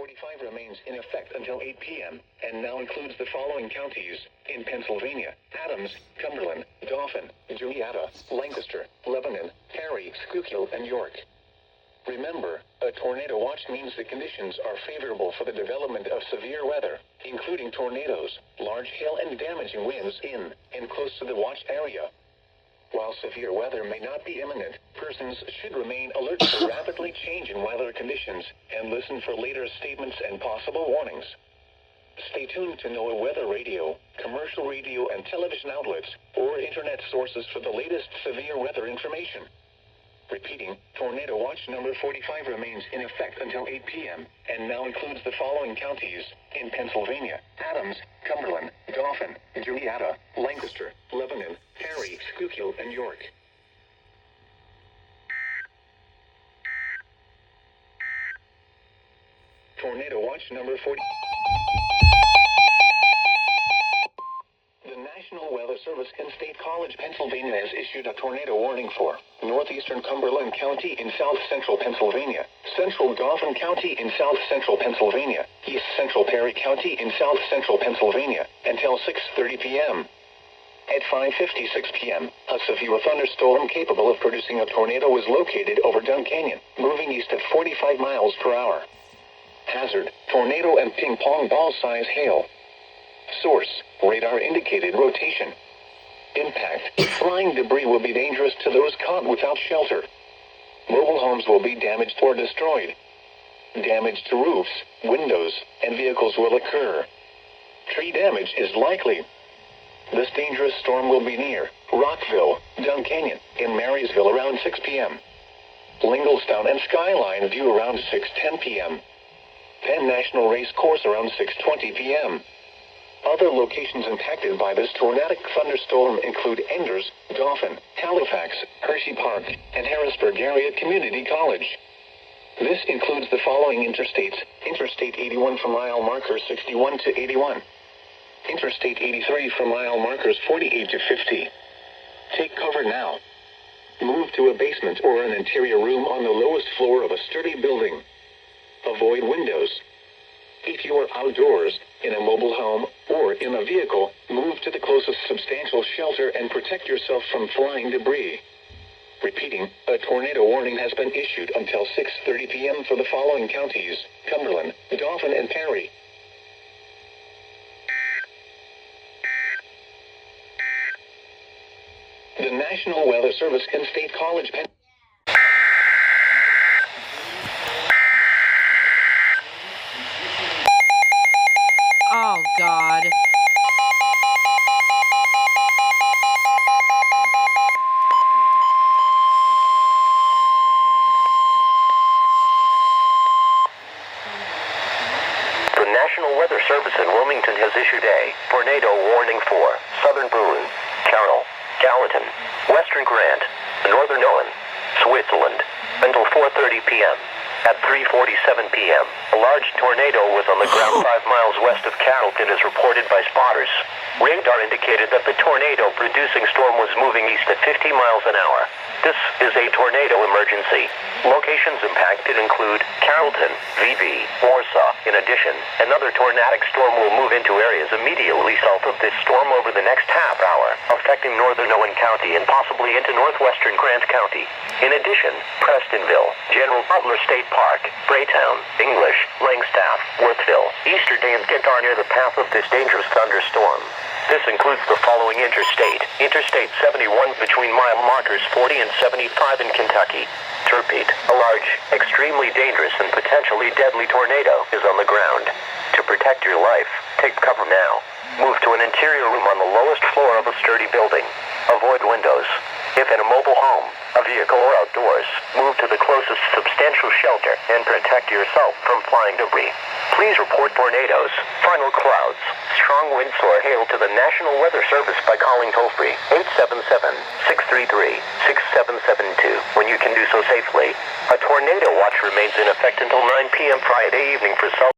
45 remains in effect until 8 p.m. and now includes the following counties in Pennsylvania: Adams, Cumberland, Dauphin, Juniata, Lancaster, Lebanon, Perry, Schuylkill, and York. Remember, a tornado watch means the conditions are favorable for the development of severe weather, including tornadoes, large hail, and damaging winds in and close to the watch area. While severe weather may not be imminent, persons should remain alert to rapidly changing weather conditions and listen for later statements and possible warnings. Stay tuned to NOAA weather radio, commercial radio and television outlets, or internet sources for the latest severe weather information. Repeating, Tornado Watch number 45 remains in effect until 8 p.m. and now includes the following counties in Pennsylvania: Adams, Cumberland, Dauphin, Juniata, Lancaster, Lebanon, Perry, Schuylkill, and York. Tornado Watch number 40. The National Weather Service in State College, Pennsylvania has issued a tornado warning for northeastern Cumberland County in south central Pennsylvania, central Dauphin County in south central Pennsylvania, east central Perry County in south central Pennsylvania, until 6:30 p.m. At 5:56 p.m., a severe thunderstorm capable of producing a tornado was located over Dun Canyon, moving east at 45 miles per hour. Hazard: tornado and ping-pong ball-size hail. Source: radar indicated rotation. Impact: flying debris will be dangerous to those caught without shelter. Mobile homes will be damaged or destroyed. Damage to roofs, windows, and vehicles will occur. Tree damage is likely. This dangerous storm will be near Rockville, Dun Canyon, in Marysville around 6 p.m. Linglestown and Skyline View around 6:10 p.m. Penn National Race Course around 6:20 p.m. Other locations impacted by this tornadic thunderstorm include Enders, Dauphin, Halifax, Hershey Park, and Harrisburg Area Community College. This includes the following interstates: Interstate 81 from mile markers 61 to 81. Interstate 83 from mile markers 48 to 50. Take cover now. Move to a basement or an interior room on the lowest floor of a sturdy building. Avoid windows. If you are outdoors, in a mobile home, or in a vehicle, move to the closest substantial shelter and protect yourself from flying debris. Repeating, a tornado warning has been issued until 6:30 p.m. for the following counties: Cumberland, Dauphin, and Perry. The National Weather Service in State College, Penn. Oh, God. The National Weather Service in Wilmington has issued a tornado warning for southern Boone, Carroll, Gallatin, western Grant, northern Owen, Switzerland, until 4:30 p.m. At 3:47 p.m., a large tornado was on the ground 5 miles west of Carrollton as reported by spotters. Radar indicated that the tornado-producing storm was moving east at 50 miles an hour. This is a tornado emergency. Locations impacted include Carrollton, VB, Warsaw. In addition, another tornadic storm will move into areas immediately south of this storm over the next half hour, affecting northern Owen County and possibly into northwestern Grant County. In addition, Prestonville, General Butler State Park, Braytown, English, Langstaff, Worthville, Easterdale, and Kent are near the path of this dangerous thunderstorm. This includes the following interstate: Interstate 71 between mile markers 40 and 75 in Kentucky. To repeat, a large, extremely dangerous and potentially deadly tornado is on the ground. To protect your life, take cover now. Move to an interior room on the lowest floor of a sturdy building. Avoid windows. If in a mobile home, a vehicle, or outdoors, move to the closest substantial shelter and protect yourself from flying debris. Please report tornadoes, final clouds, strong winds, or hail to the National Weather Service by calling toll-free 877-633-6772 when you can do so safely. A tornado watch remains in effect until 9 p.m. Friday evening for South.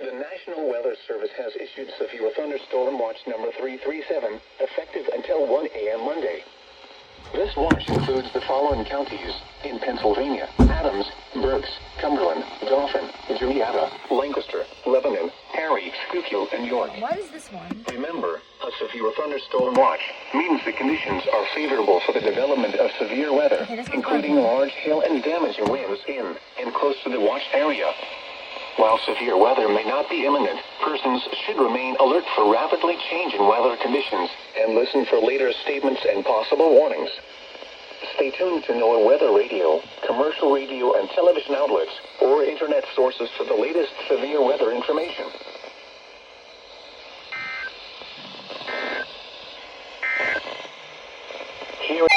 The National Weather Service has issued severe thunderstorm Watch number 337, effective until 1 a.m. Monday. This watch includes the following counties in Pennsylvania: Adams, Berks, Cumberland, Dauphin, Juniata, Lancaster, Lebanon, Erie, Schuylkill, and York. What is this one? Remember, a severe thunderstorm watch means the conditions are favorable for the development of severe weather, Okay, this one's including fine. large hail and damaging winds in and close to the watched area. While severe weather may not be imminent, persons should remain alert for rapidly changing weather conditions and listen for later statements and possible warnings. Stay tuned to NOAA weather radio, commercial radio and television outlets, or internet sources for the latest severe weather information. Here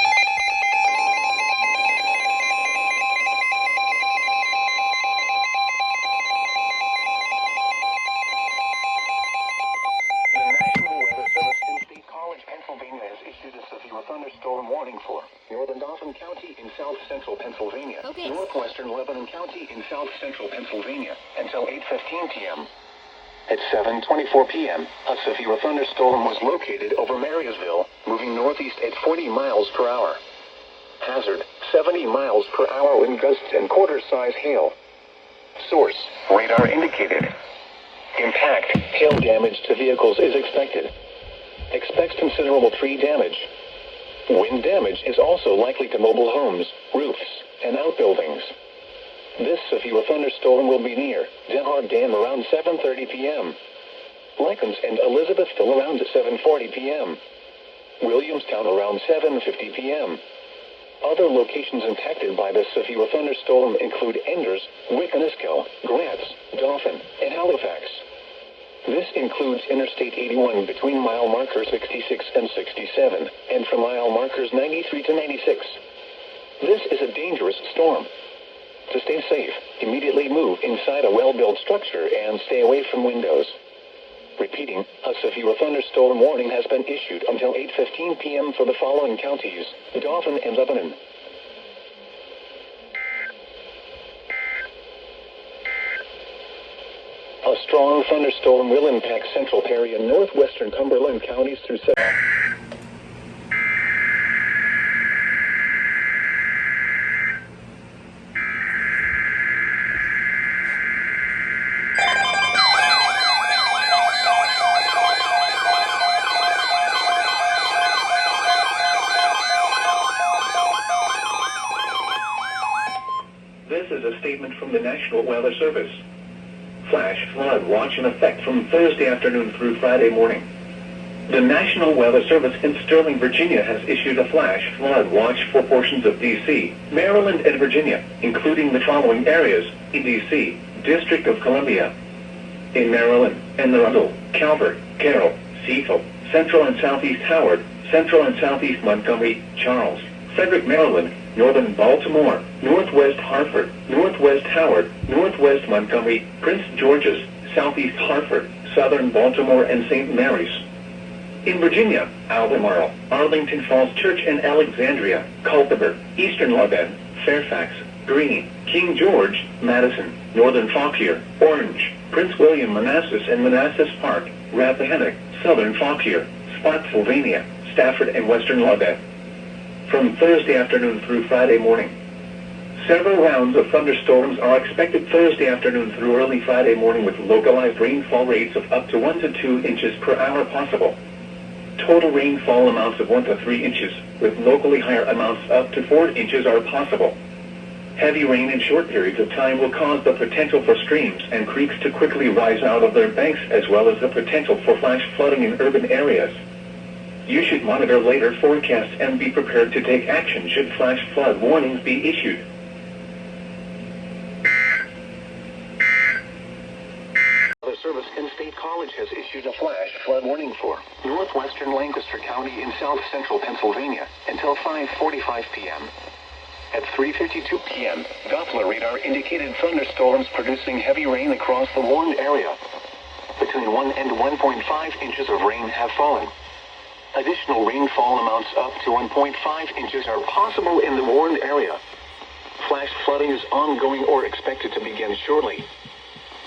Pennsylvania has issued a severe thunderstorm warning for northern Dauphin County in south central Pennsylvania, Focus. northwestern Lebanon County in south central Pennsylvania until 8:15 p.m. At 7:24 p.m., a severe thunderstorm was located over Marysville, moving northeast at 40 miles per hour. Hazard: 70 miles per hour wind gusts and quarter-size hail. Source: radar indicated. Impact: hail damage to vehicles is expected. Expects considerable tree damage. Wind damage is also likely to mobile homes, roofs, and outbuildings. This severe thunderstorm will be near Denhart Dam around 7:30 p.m. Lycans and Elizabethville around 7:40 p.m. Williamstown around 7:50 p.m. Other locations impacted by this severe thunderstorm include Enders, Wickanisco, Grants, Dauphin, and Halifax. This includes Interstate 81 between mile markers 66 and 67, and from mile markers 93 to 96. This is a dangerous storm. To stay safe, immediately move inside a well-built structure and stay away from windows. Repeating, a severe thunderstorm warning has been issued until 8:15 p.m. for the following counties: Dauphin and Lebanon. A strong thunderstorm will impact central Perry and northwestern Cumberland counties through This is a statement from the National Weather Service. Flash flood watch in effect from Thursday afternoon through Friday morning. The National Weather Service in Sterling, Virginia has issued a flash flood watch for portions of D.C., Maryland, and Virginia, including the following areas: in D.C., District of Columbia. In Maryland, Anne Arundel, Calvert, Carroll, Cecil, Central and Southeast Howard, Central and Southeast Montgomery, Charles, Frederick, Maryland, Northern Baltimore, Northwest Hartford, Northwest Howard, Northwest Montgomery, Prince George's, Southeast Hartford, Southern Baltimore, and St. Mary's. In Virginia, Albemarle, Arlington Falls Church and Alexandria, Culpeper, Eastern Lothian, Fairfax, Greene, King George, Madison, Northern Fauquier, Orange, Prince William, Manassas and Manassas Park, Rappahannock, Southern Fauquier, Spotsylvania, Stafford, and Western Lothian. From Thursday afternoon through Friday morning. Several rounds of thunderstorms are expected Thursday afternoon through early Friday morning, with localized rainfall rates of up to 1 to 2 inches per hour possible. Total rainfall amounts of 1 to 3 inches, with locally higher amounts up to 4 inches are possible. Heavy rain in short periods of time will cause the potential for streams and creeks to quickly rise out of their banks, as well as the potential for flash flooding in urban areas. You should monitor later forecasts and be prepared to take action should flash flood warnings be issued. The Service in State College has issued a flash flood warning for northwestern Lancaster County in south central Pennsylvania until 5:45 p.m. At 3:52 p.m., Doppler radar indicated thunderstorms producing heavy rain across the warned area. Between 1 and 1.5 inches of rain have fallen. Additional rainfall amounts up to 1.5 inches are possible in the warned area. Flash flooding is ongoing or expected to begin shortly.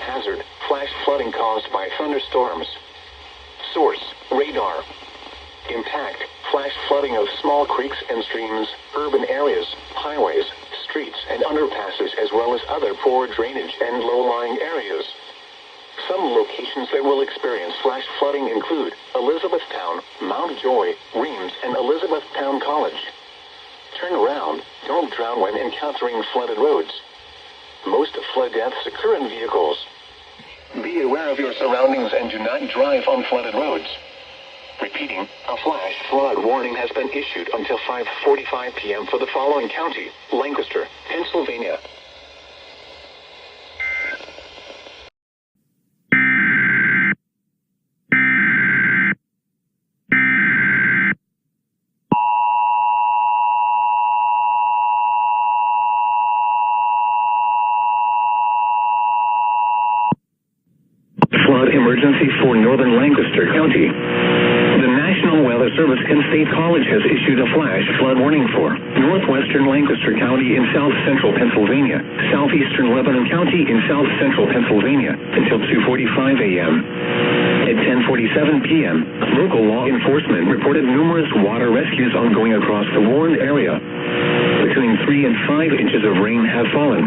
Hazard: flash flooding caused by thunderstorms. Source: Radar. Impact, flash flooding of small creeks and streams, urban areas, highways, streets, and underpasses, as well as other poor drainage and low-lying areas. Some locations that will experience flash flooding include Elizabethtown, Mount Joy, Reams, and Elizabethtown College. Turn around, don't drown when encountering flooded roads. Most flood deaths occur in vehicles. Be aware of your surroundings and do not drive on flooded roads. Repeating, a flash flood warning has been issued until 5:45 p.m. for the following county: Lancaster, Pennsylvania. Flood emergency for northern Lancaster County. The National Weather Service and State College has issued a flash flood warning for northwestern Lancaster County in south central Pennsylvania, southeastern Lebanon County in south central Pennsylvania until 2:45 a.m. At 10:47 p.m., local law enforcement reported numerous water rescues ongoing across the warned area. Between 3 and 5 inches of rain have fallen.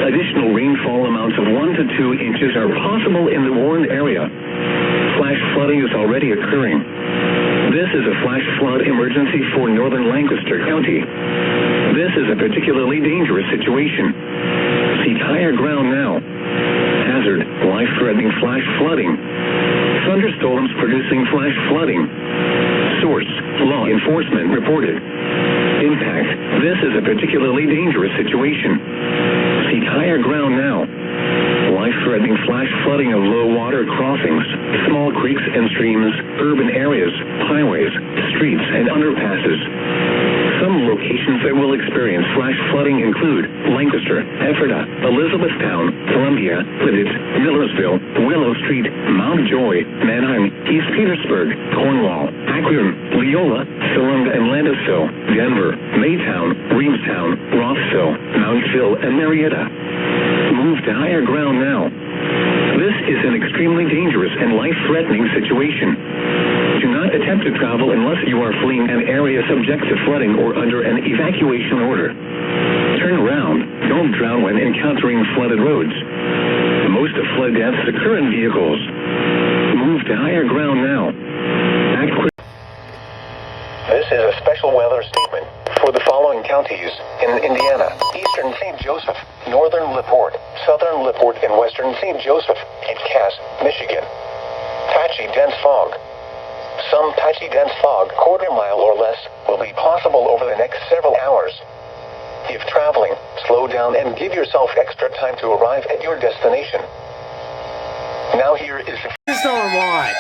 Additional rainfall amounts of 1 to 2 inches are possible in the warned area. Flash flooding is already occurring. This is a flash flood emergency for northern Lancaster County. This is a particularly dangerous situation. Seek higher ground now. Hazard, life-threatening flash flooding. Thunderstorms producing flash flooding. Source, law enforcement reported. Impact, this is a particularly dangerous situation. Seek higher ground now. Life-threatening flash flooding of low water crossings, small creeks and streams, urban areas, highways, streets, and underpasses. Some locations that will experience flash flooding include Lancaster, Ephrata, Elizabethtown, Columbia, Lidditz, Millersville, Willow Street, Mount Joy, Manheim, East Petersburg, Cornwall, Akron, Leola, Salunga and Landisville, Denver, Maytown, Reamstown, Rothville, Mountville, and Marietta. Move to higher ground now. This is an extremely dangerous and life-threatening situation. Do not attempt to travel unless you are fleeing an area subject to flooding or under an evacuation order. Turn around. Don't drown when encountering flooded roads. Most of flood deaths occur in vehicles. Move to higher ground now. Act quickly. This is a special weather statement for the following counties in Indiana: eastern St. Joseph, northern LaPorte, southern LaPorte, and western St. Joseph, and Cass, Michigan. Patchy dense fog. Some patchy dense fog, quarter-mile or less, will be possible over the next several hours. If traveling, slow down and give yourself extra time to arrive at your destination. Now here is the... Storm watch.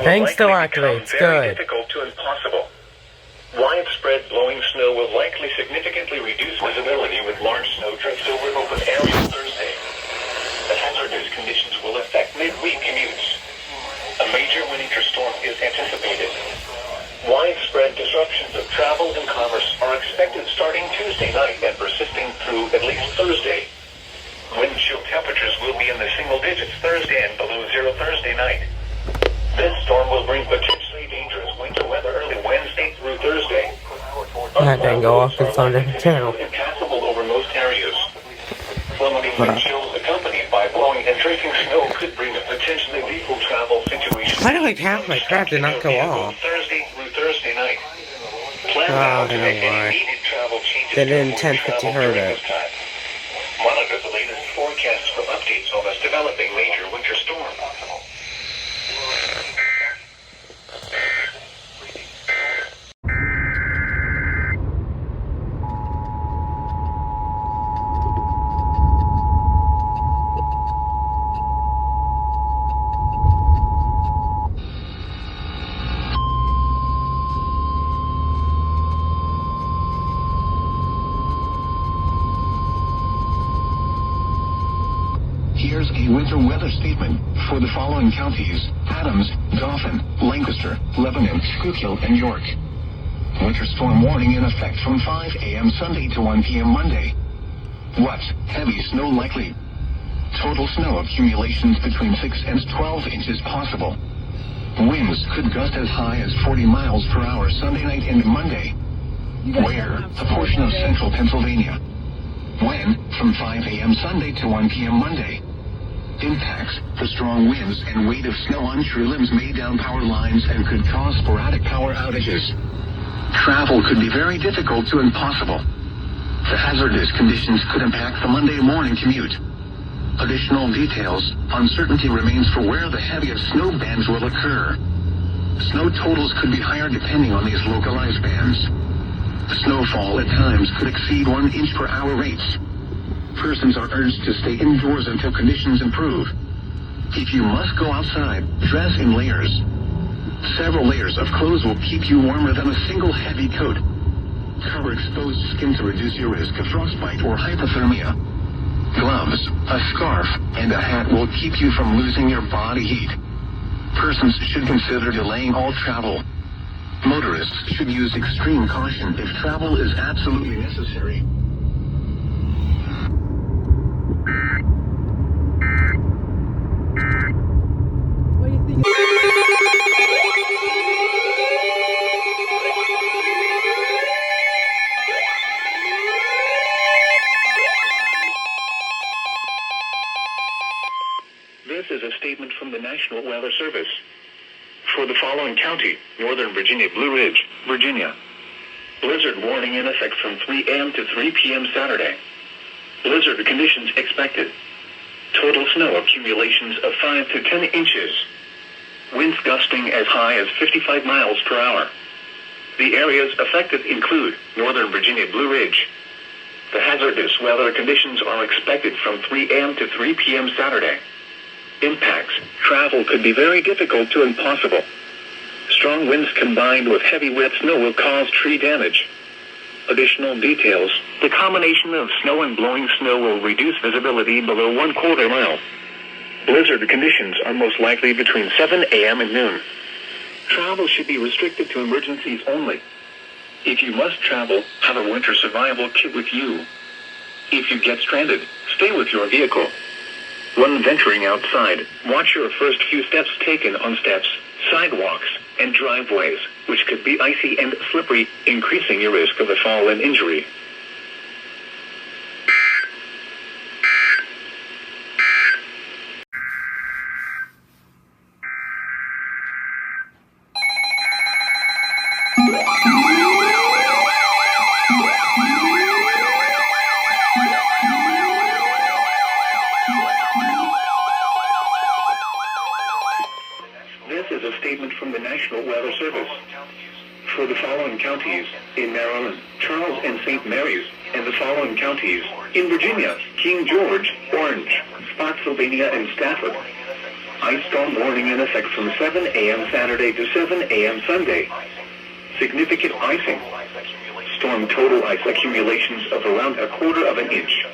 Thing still activates. Good. Difficult to impossible. Widespread blowing snow will likely significantly reduce visibility with large snow drifts over open areas Thursday. The hazardous conditions will affect midweek commutes. A major winter storm is anticipated. Widespread disruptions of travel and commerce are expected starting Tuesday night and persisting through at least Thursday. Wind chill temperatures will be in the single digits Thursday and below zero Thursday night. This storm will bring potentially dangerous winter weather early Wednesday through Thursday. That didn't go off. It's on a different channel. Impassable over most areas. Plummeting wind chills accompanied by blowing and drifting snow could bring a potentially lethal travel situation. Why do like half my crap did not go off? Thursday through Thursday night. Plan Oh, now I to know make why. any needed travel changes They didn't before you 1050 travel heard during it. this time. Monitor the latest forecasts for updates on this developing major winter storm. For the following counties: Adams, Dauphin, Lancaster, Lebanon, Schuylkill, and York. Winter storm warning in effect from 5 a.m. Sunday to 1 p.m. Monday. What? Heavy snow likely. Total snow accumulations between 6 and 12 inches possible. Winds could gust as high as 40 miles per hour Sunday night and Monday. Where? A portion of central Pennsylvania. When? From 5 a.m. Sunday to 1 p.m. Monday. Impacts: the strong winds and weight of snow on tree limbs may down power lines and could cause sporadic power outages. Travel could be very difficult to impossible. The hazardous conditions could impact the Monday morning commute. Additional details: uncertainty remains for where the heaviest snow bands will occur. Snow totals could be higher depending on these localized bands. Snowfall at times could exceed 1 inch per hour rates. Persons are urged to stay indoors until conditions improve. If you must go outside, dress in layers. Several layers of clothes will keep you warmer than a single heavy coat. Cover exposed skin to reduce your risk of frostbite or hypothermia. Gloves, a scarf, and a hat will keep you from losing your body heat. Persons should consider delaying all travel. Motorists should use extreme caution if travel is absolutely necessary. What do you think? This is a statement from the National Weather Service. For the following county: Northern Virginia, Blue Ridge, Virginia. Blizzard warning in effect from 3 a.m. to 3 p.m. Saturday. Blizzard conditions expected. Total snow accumulations of 5 to 10 inches. Winds gusting as high as 55 miles per hour. The areas affected include Northern Virginia, Blue Ridge. The hazardous weather conditions are expected from 3 a.m. to 3 p.m. Saturday. Impacts: travel could be very difficult to impossible. Strong winds combined with heavy wet snow will cause tree damage. Additional details: the combination of snow and blowing snow will reduce visibility below 1/4 mile. Blizzard conditions are most likely between 7 a.m. and noon. Travel should be restricted to emergencies only. If you must travel, have a winter survival kit with you. If you get stranded, stay with your vehicle. When venturing outside, watch your first few steps taken on steps, sidewalks, and driveways, which could be icy and slippery, increasing your risk of a fall and injury. This is a statement from the National Weather Service. For the following counties: in Maryland, Charles and St. Mary's, and the following counties: in Virginia, King George, Orange, Spotsylvania, and Stafford. Ice storm warning in effect from 7 a.m. Saturday to 7 a.m. Sunday. Significant icing. Storm total ice accumulations of around 1/4 inch.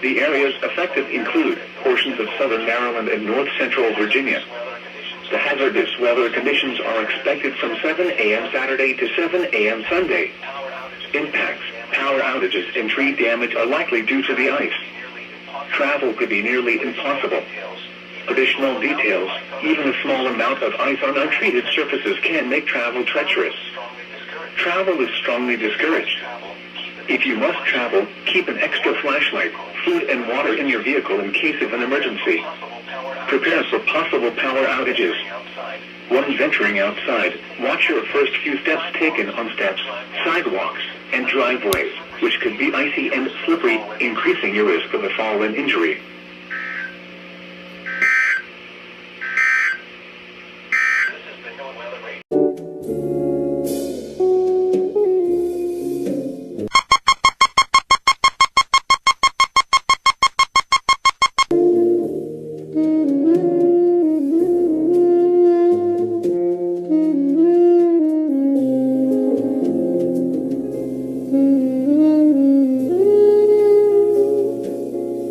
The areas affected include portions of southern Maryland and north central Virginia. The hazardous weather conditions are expected from 7 a.m. Saturday to 7 a.m. Sunday. Impacts: power outages and tree damage are likely due to the ice. Travel could be nearly impossible. Additional details: even a small amount of ice on untreated surfaces can make travel treacherous. Travel is strongly discouraged. If you must travel, keep an extra flashlight, food, and water in your vehicle in case of an emergency. Prepare for possible power outages. When venturing outside, watch your first few steps taken on steps, sidewalks, and driveways, which could be icy and slippery, increasing your risk of a fall and injury.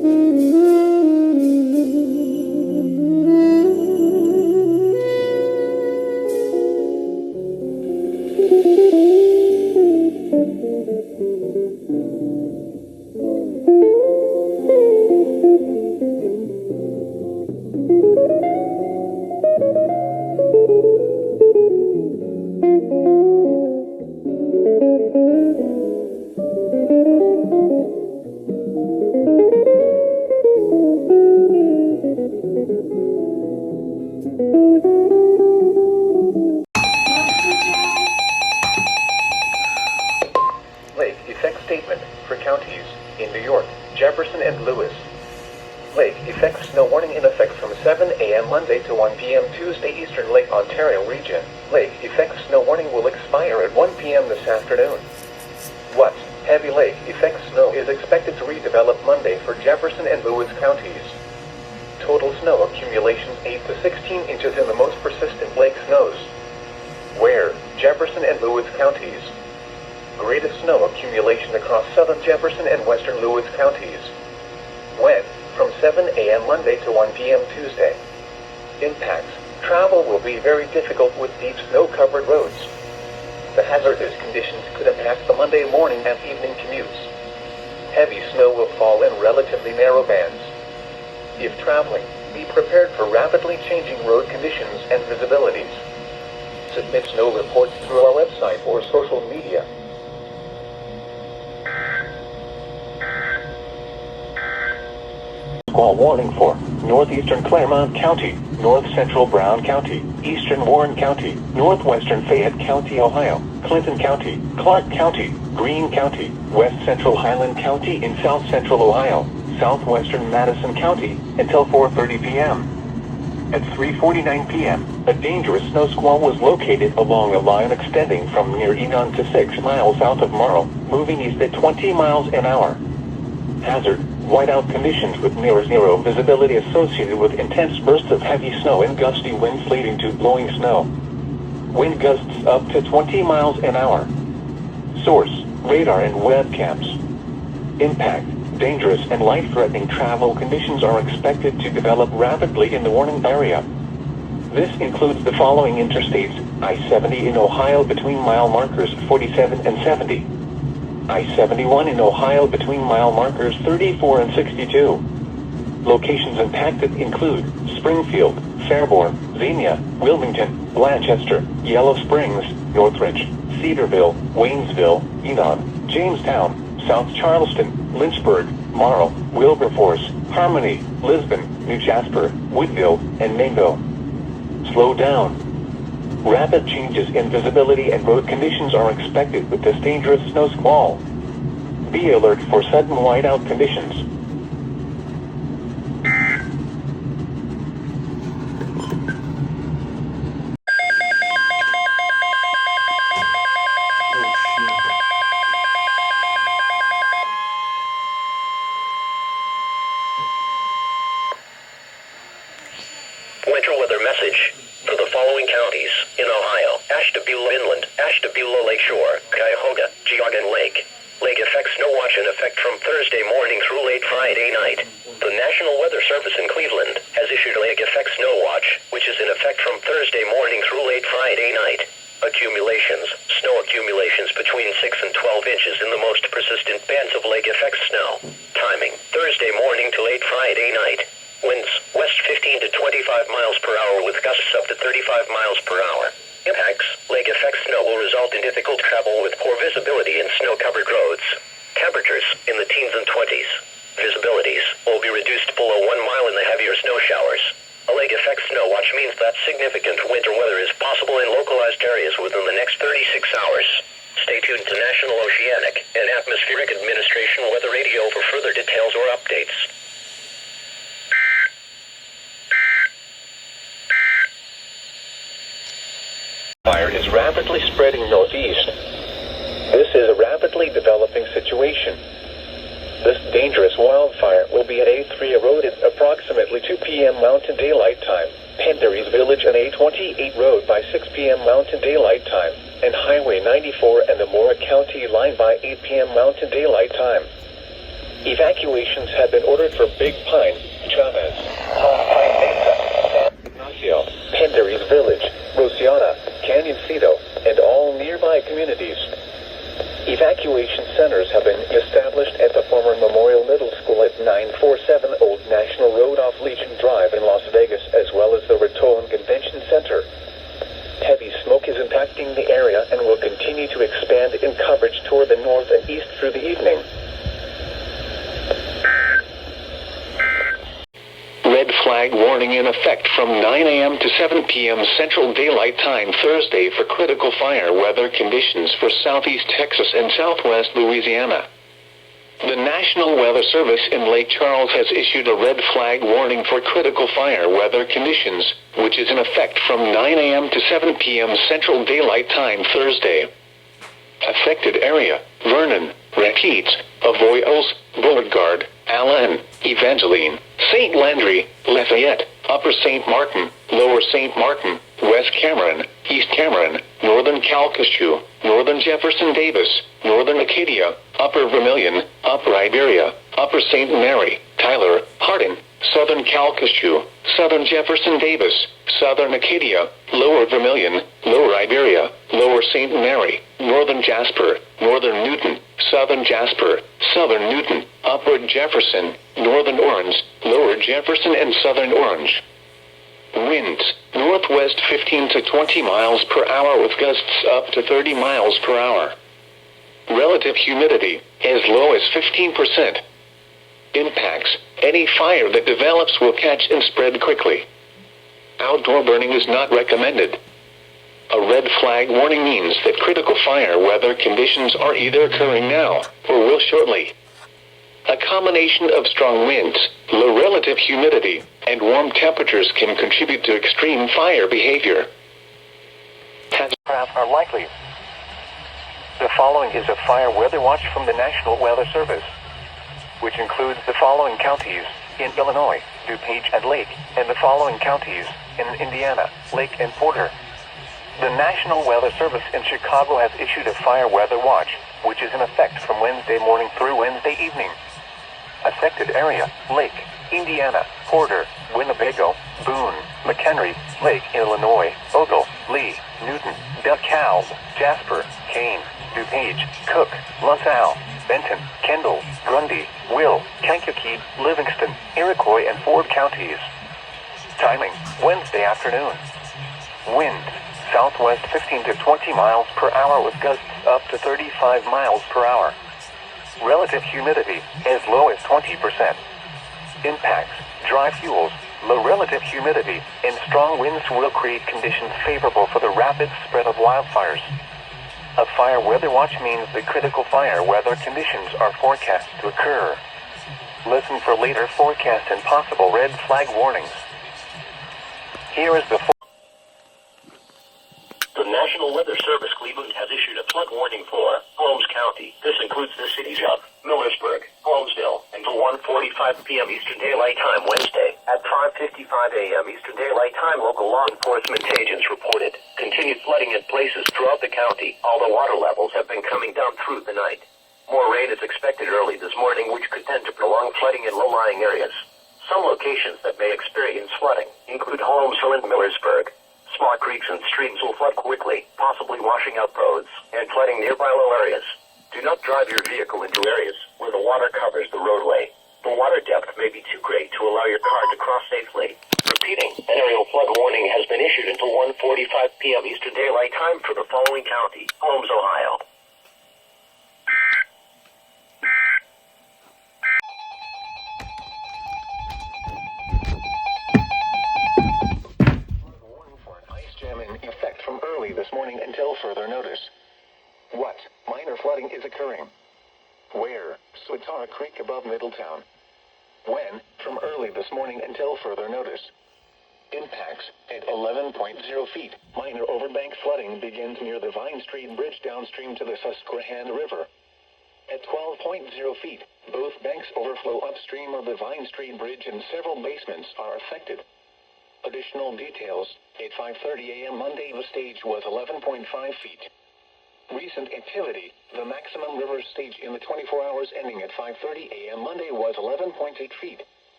Mm-hmm. 1 p.m. Tuesday, Eastern Lake Ontario region. Lake effect snow warning will expire at 1 p.m. this afternoon. West, heavy lake effect snow is expected to redevelop Monday for Jefferson and Lewis counties. Total snow accumulations 8 to 16 inches in the most persistent lake snows. Where, Jefferson and Lewis counties. Greatest snow accumulation across southern Jefferson and western Lewis counties. When, from 7 a.m. Monday to 1 p.m. Tuesday. Impacts, travel will be very difficult with deep snow-covered roads. The hazardous conditions could impact the Monday morning and evening commutes. Heavy snow will fall in relatively narrow bands. If traveling, be prepared for rapidly changing road conditions and visibilities. Submit snow reports through our website or social media. Squall warning for northeastern Claremont County, north central Brown County, eastern Warren County, northwestern Fayette County, Ohio, Clinton County, Clark County, Greene County, west central Highland County in south central Ohio, southwestern Madison County, until 4:30 p.m. At 3:49 p.m., a dangerous snow squall was located along a line extending from near Enon to 6 miles south of Marl, moving east at 20 miles an hour. Hazard, whiteout conditions with near zero visibility associated with intense bursts of heavy snow and gusty winds leading to blowing snow. Wind gusts up to 20 miles an hour. Source, radar and webcams. Impact, dangerous and life-threatening travel conditions are expected to develop rapidly in the warning area. This includes the following interstates: I-70 in Ohio between mile markers 47 and 70. I-71 in Ohio between mile markers 34 and 62. Locations impacted include Springfield, Fairborn, Xenia, Wilmington, Blanchester, Yellow Springs, Northridge, Cedarville, Waynesville, Enon, Jamestown, South Charleston, Lynchburg, Marl, Wilberforce, Harmony, Lisbon, New Jasper, Woodville, and Mango. Slow down. Rapid changes in visibility and road conditions are expected with this dangerous snow squall. Be alert for sudden whiteout conditions. Winter weather message for the following counties in Ohio: Ashtabula Inland, Ashtabula Lakeshore, Cuyahoga, Geoghegan Lake. Lake effect snow watch in effect from Thursday morning through late Friday night. The National Weather Service in Cleveland has issued a lake effect snow watch, which is in effect from Thursday morning through late Friday night. Accumulations, snow accumulations between 6 and 12 inches in the most persistent bands of lake effect snow. Timing, Thursday morning to late Friday night. Winds, west 15 to 25 miles per hour with gusts up to 35 miles per hour. Impacts, lake effect snow will result in difficult travel with poor visibility in snow-covered roads. Temperatures in the teens and 20s. Visibilities will be reduced below 1 mile in the heavier snow showers. A lake effect snow watch means that significant winter weather is possible in localized areas within the next 36 hours. Stay tuned to National Oceanic and Atmospheric Administration Weather Radio for further details or updates. Fire is rapidly spreading northeast. This is a rapidly developing situation. This dangerous wildfire will be at A3 Road at approximately 2 p.m. Mountain Daylight Time, Penderys Village and A28 Road by 6 p.m. Mountain Daylight Time, and Highway 94 and the Mora County line by 8 p.m. Mountain Daylight Time. Evacuations have been ordered for Big Pine, Chavez, South Pine Mesa, San Ignacio, Penderys Village, Rosiana, Canyoncito, and all nearby communities. Evacuation centers have been established at the former Memorial Middle School at 947 Old National Road off Legion Drive in Las Vegas, as well as the Raton Convention Center. Heavy smoke is impacting the area and will continue to expand in coverage toward the north and east through the evening. Red flag warning in effect from 9 a.m. to 7 p.m. Central Daylight Time Thursday for critical fire weather conditions for southeast Texas and southwest Louisiana. The National Weather Service in Lake Charles has issued a red flag warning for critical fire weather conditions, which is in effect from 9 a.m. to 7 p.m. Central Daylight Time Thursday. Affected area: Vernon, Rapides, Avoyelles, Beauregard, Allen, Evangeline, St. Landry, Lafayette, Upper St. Martin, Lower St. Martin, West Cameron, East Cameron, Northern Calcasieu, Northern Jefferson Davis, Northern Acadia, Upper Vermilion, Upper Iberia, Upper St. Mary, Tyler, Hardin, Southern Calcasieu, Southern Jefferson Davis, Southern Acadia, Lower Vermilion, Lower Iberia, Lower St. Mary, Northern Jasper, Northern Newton, Southern Jasper, Southern Newton, Upper Jefferson, Northern Orange, Lower Jefferson and Southern Orange. Winds, northwest 15 to 20 miles per hour with gusts up to 30 miles per hour. Relative humidity, as low as 15%. Impacts: any fire that develops will catch and spread quickly. Outdoor burning is not recommended. A red flag warning means that critical fire weather conditions are either occurring now or will shortly. A combination of strong winds, low relative humidity, and warm temperatures can contribute to extreme fire behavior. Craft are likely. The following is a fire weather watch from the National Weather Service, which includes the following counties in Illinois: DuPage and Lake, and the following counties in Indiana: Lake and Porter. The National Weather Service in Chicago has issued a fire weather watch, which is in effect from Wednesday morning through Wednesday evening. Affected area: Lake, Indiana, Porter, Winnebago, Boone, McHenry, Lake, Illinois, Ogle, Lee, Newton, DeKalb, Jasper, Kane, DuPage, Cook, LaSalle, Benton, Kendall, Grundy, Will, Kankakee, Livingston, Iroquois, and Ford counties. Timing: Wednesday afternoon. Winds: southwest 15 to 20 miles per hour with gusts up to 35 miles per hour. Relative humidity, as low as 20%. Impacts: dry fuels, low relative humidity, and strong winds will create conditions favorable for the rapid spread of wildfires. A fire weather watch means that critical fire weather conditions are forecast to occur. Listen for later forecast and possible red flag warnings. Here is the The National Weather Service Cleveland has issued a flood warning for Holmes County. This includes the cities of Millersburg, Holmesville, until 1:45 p.m. Eastern Daylight Time Wednesday. At 5:55 a.m. Eastern Daylight Time, local law enforcement agents reported continued flooding in places throughout the county, although water levels have been coming down through the night. More rain is expected early this morning, which could tend to prolong flooding in low-lying areas. Some locations that may experience flooding include Holmesville and Millersburg. Small creeks and streams will flood quickly, possibly washing out roads and flooding nearby low areas. Do not drive your vehicle into areas where the water covers the roadway. The water depth may be too great to allow your car to cross safely. Repeating, an aerial flood warning has been issued until 1:45 p.m. Eastern Daylight Time for the following county: Holmes, Ohio. In effect from early this morning until further notice. What minor flooding is occurring? Where? Swatara Creek above Middletown. When? From early this morning until further notice. Impacts: at 11.0 feet, minor overbank flooding begins near the Vine Street Bridge downstream to the Susquehanna River. At 12.0 feet, both banks overflow upstream of the Vine Street Bridge and several basements are affected. Additional details: at 5:30 a.m. Monday the stage was 11.5 feet. Recent activity: the maximum river stage in the 24 hours ending at 5:30 a.m. Monday was 11.8 feet.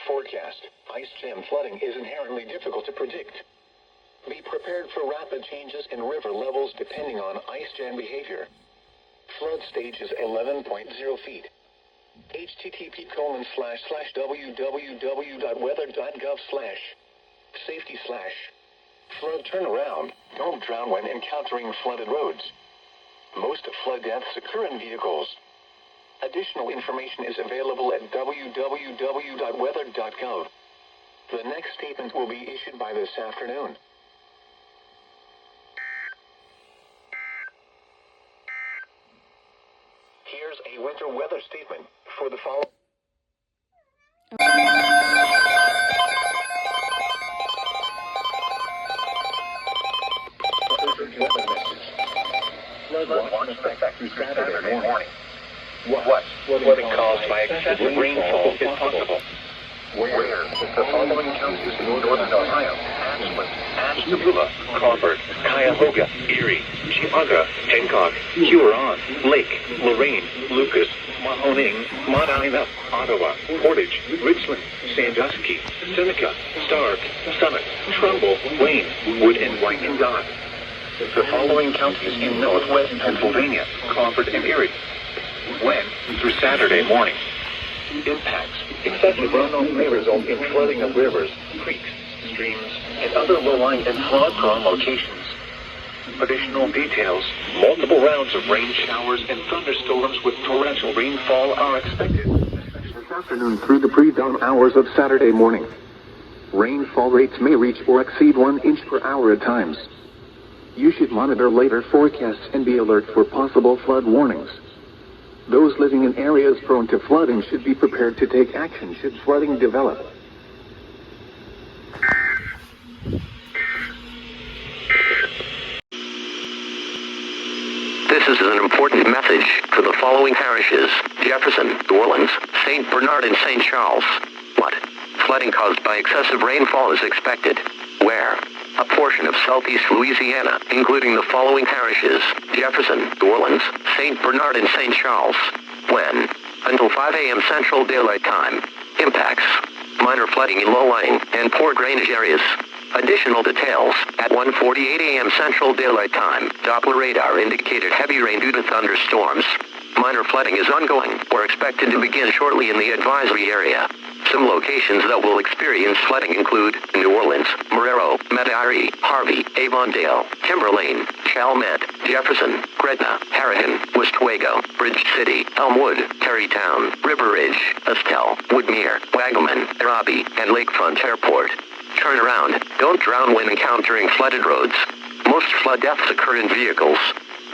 Forecast: ice jam flooding is inherently difficult to predict. Be prepared for rapid changes in river levels depending on ice jam behavior. Flood stage is 11.0 feet. http://www.weather.gov/ Safety / flood turnaround. Don't drown when encountering flooded roads. Most flood deaths occur in vehicles. Additional information is available at www.weather.gov. The next statement will be issued by this afternoon. Here's a wet disaster weather statement for the following. Flood watch effect through Saturday morning. What? Flooding caused by excessive rainfall is possible. Where? The following counties in northern Ohio: Ashtabula, Crawford, Cuyahoga, Erie, Chehaga, Hancock, Huron, Lake, Lorraine, Lucas, Mahoning, Medina, Ottawa, Portage, Richland, Sandusky, Seneca, Stark, Summit, Trumbull, Wayne, Wood, and Wyandotte. The following counties in northwest Pennsylvania: Crawford and Erie. When? Through Saturday morning. Impacts. Excessive runoff may result in flooding of rivers, creeks, streams, and other low-lying and flood-prone locations. Additional details: multiple rounds of rain showers and thunderstorms with torrential rainfall are expected this afternoon through the pre-dawn hours of Saturday morning. Rainfall rates may reach or exceed 1 inch per hour at times. You should monitor later forecasts and be alert for possible flood warnings. Those living in areas prone to flooding should be prepared to take action should flooding develop. This is an important message for the following parishes: Jefferson, New Orleans, St. Bernard, and St. Charles. What? Flooding caused by excessive rainfall is expected. Where? A portion of southeast Louisiana, including the following parishes: Jefferson, New Orleans, St. Bernard, and St. Charles. When? Until 5 a.m. Central Daylight Time. Impacts: minor flooding in low-lying and poor drainage areas. Additional details: at 1:48 a.m. Central Daylight Time, Doppler radar indicated heavy rain due to thunderstorms. Minor flooding is ongoing or expected to begin shortly in the advisory area. Some locations that will experience flooding include New Orleans, Marrero, Metairie, Harvey, Avondale, Timberlane, Chalmette, Jefferson, Gretna, Harrihan, Westwego, Bridge City, Elmwood, Terrytown, River Ridge, Estelle, Woodmere, Wagaman, Robbie, and Lakefront Airport. Turn around. Don't drown when encountering flooded roads. Most flood deaths occur in vehicles.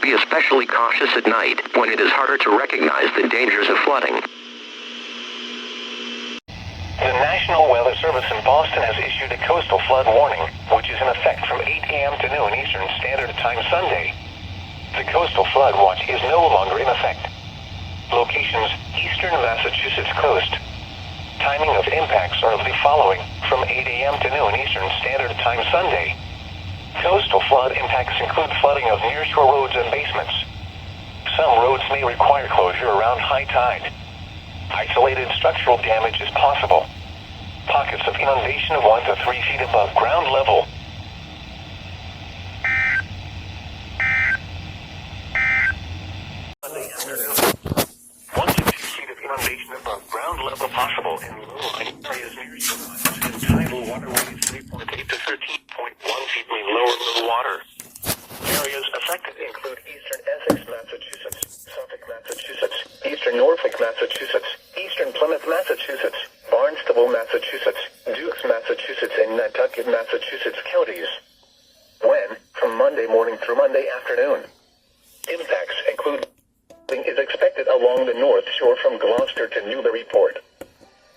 Be especially cautious at night when it is harder to recognize the dangers of flooding. The National Weather Service in Boston has issued a coastal flood warning, which is in effect from 8 a.m. to noon Eastern Standard Time Sunday. The coastal flood watch is no longer in effect. Locations: eastern Massachusetts coast. Timing of impacts are the following: from 8 a.m. to noon Eastern Standard Time Sunday. Coastal flood impacts include flooding of nearshore roads and basements. Some roads may require closure around high tide. Isolated structural damage is possible. Pockets of inundation of 1 to 3 feet above ground level. 1 to 2 feet of inundation above ground level possible in low-lying areas near shorelines and tidal waterways 3.8 to 13.1 feet below low water. Areas affected include eastern Essex, Massachusetts, Suffolk, Massachusetts, eastern Norfolk, Massachusetts, eastern Plymouth, Massachusetts, Barnstable, Massachusetts, Dukes, Massachusetts, and Nantucket, Massachusetts counties. When? From Monday morning through Monday afternoon. Impacts include is expected along the north shore from Gloucester to Newburyport.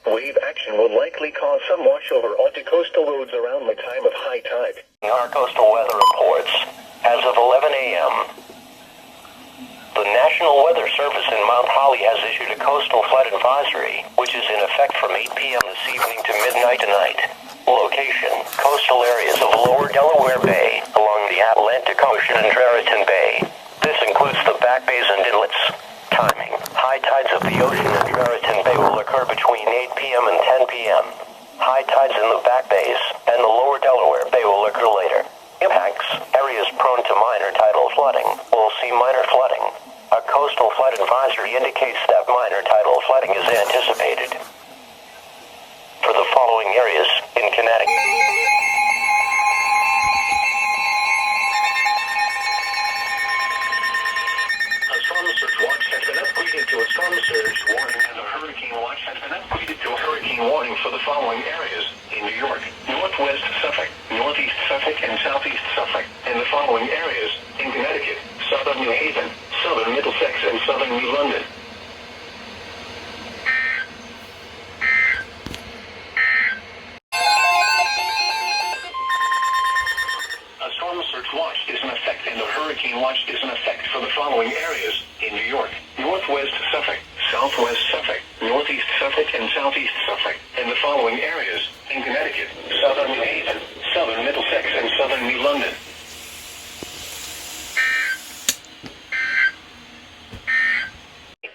Wave action will likely cause some washover onto coastal roads around the time of high tide. Our coastal weather reports. As of 11 a.m., the National Weather Service in Mount Holly has issued a coastal flood advisory, which is in effect from 8 p.m. this evening to midnight tonight. Location: coastal areas of lower Delaware Bay, along the Atlantic Ocean and Raritan Bay. This includes the back bays and inlets. Timing: high tides of the ocean and Raritan Bay will occur between 8 p.m. and 10 p.m. High tides in the back bays and the lower Delaware Bay will occur later. Impacts: areas prone to minor tidal flooding will see minor flooding. A coastal flood advisory indicates that minor tidal flooding is anticipated for the following areas in Connecticut. A storm surge watch has been upgraded to a storm surge warning, and a hurricane watch has been upgraded to a hurricane warning for the following areas: in New York, northwest Suffolk, northeast Suffolk, and southeast Suffolk, and the following areas: in Connecticut, southern New Haven, southern Middlesex, and southern New London. Storm Surge Watch is in effect and a Hurricane Watch is in effect for the following areas in New York: Northwest Suffolk, Southwest Suffolk, Northeast Suffolk, and Southeast Suffolk, and the following areas in Connecticut: Southern New Haven, Southern Middlesex, and Southern New London.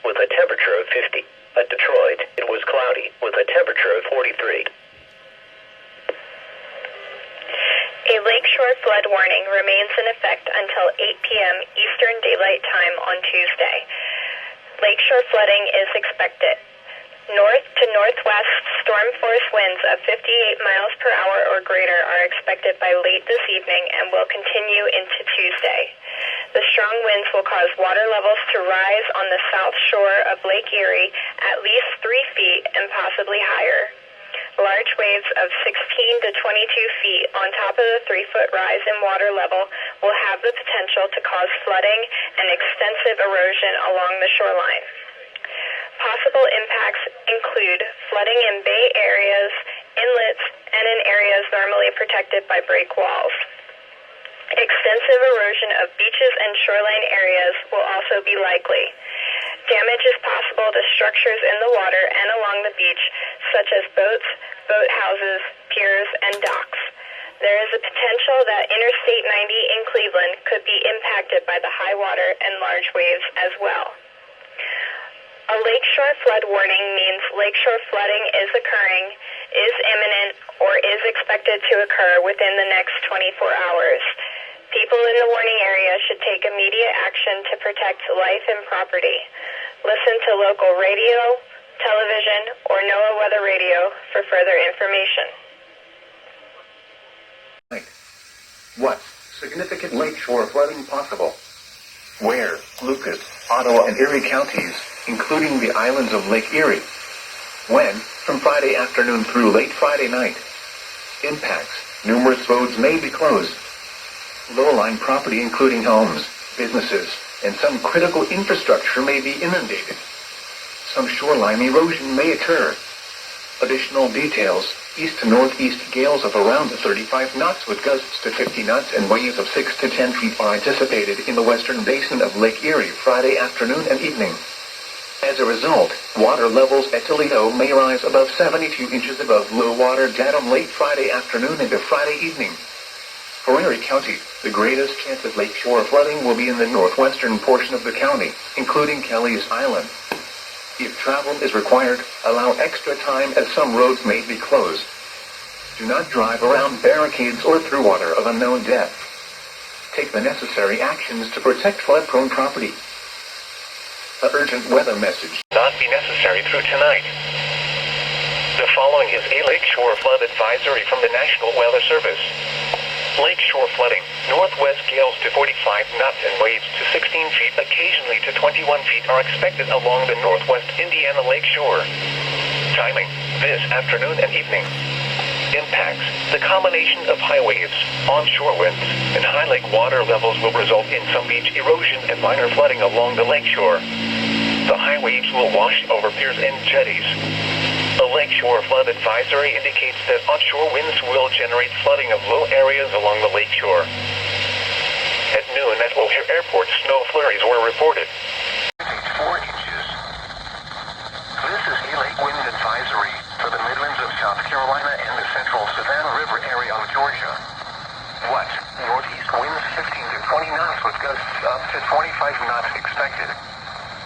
With a temperature of 50. At Detroit, it was cloudy with a temperature of 43. A lakeshore flood warning remains in effect until 8 p.m. Eastern Daylight Time on Tuesday. Lakeshore flooding is expected. North to northwest storm force winds of 58 miles per hour or greater are expected by late this evening and will continue into Tuesday. The strong winds will cause water levels to rise on the south shore of Lake Erie at least 3 feet and possibly higher. Large waves of 16 to 22 feet on top of the 3-foot rise in water level will have the potential to cause flooding and extensive erosion along the shoreline. Possible impacts include flooding in bay areas, inlets, and in areas normally protected by break walls. Extensive erosion of beaches and shoreline areas will also be likely. Damage is possible to structures in the water and along the beach, such as boats, boathouses, piers, and docks. There is a potential that Interstate 90 in Cleveland could be impacted by the high water and large waves as well. A lakeshore flood warning means lakeshore flooding is occurring, is imminent, or is expected to occur within the next 24 hours. People in the warning area should take immediate action to protect life and property. Listen to local radio, television, or NOAA Weather Radio for further information. What? Significant lakeshore flooding possible. Where? Lucas, Ottawa, and Erie counties, including the islands of Lake Erie. When? From Friday afternoon through late Friday night. Impacts. Numerous roads may be closed. Low-lying property, including homes, businesses, and some critical infrastructure may be inundated. Some shoreline erosion may occur. Additional details: east to northeast gales of around 35 knots with gusts to 50 knots and waves of 6 to 10 feet are anticipated in the western basin of Lake Erie Friday afternoon and evening. As a result, water levels at Toledo may rise above 72 inches above low water datum late Friday afternoon into Friday evening. For Erie County, the greatest chance of lakeshore flooding will be in the northwestern portion of the county, including Kelly's Island. If travel is required, allow extra time as some roads may be closed. Do not drive around barricades or through water of unknown depth. Take the necessary actions to protect flood-prone property. An urgent weather message Not be necessary through tonight. The following is a lakeshore flood advisory from the National Weather Service. Lakeshore flooding, northwest gales to 45 knots and waves to 16 feet, occasionally to 21 feet are expected along the northwest Indiana lakeshore. Timing, this afternoon and evening. Impacts, the combination of high waves, onshore winds, and high lake water levels will result in some beach erosion and minor flooding along the lakeshore. The high waves will wash over piers and jetties. A lakeshore flood advisory indicates that onshore winds will generate flooding of low areas along the lakeshore. At noon at O'Hare Airport, snow flurries were reported. 4 inches. This is a lake wind advisory for the Midlands of South Carolina and the central Savannah River area of Georgia. What? Northeast winds 15 to 20 knots with gusts up to 25 knots expected.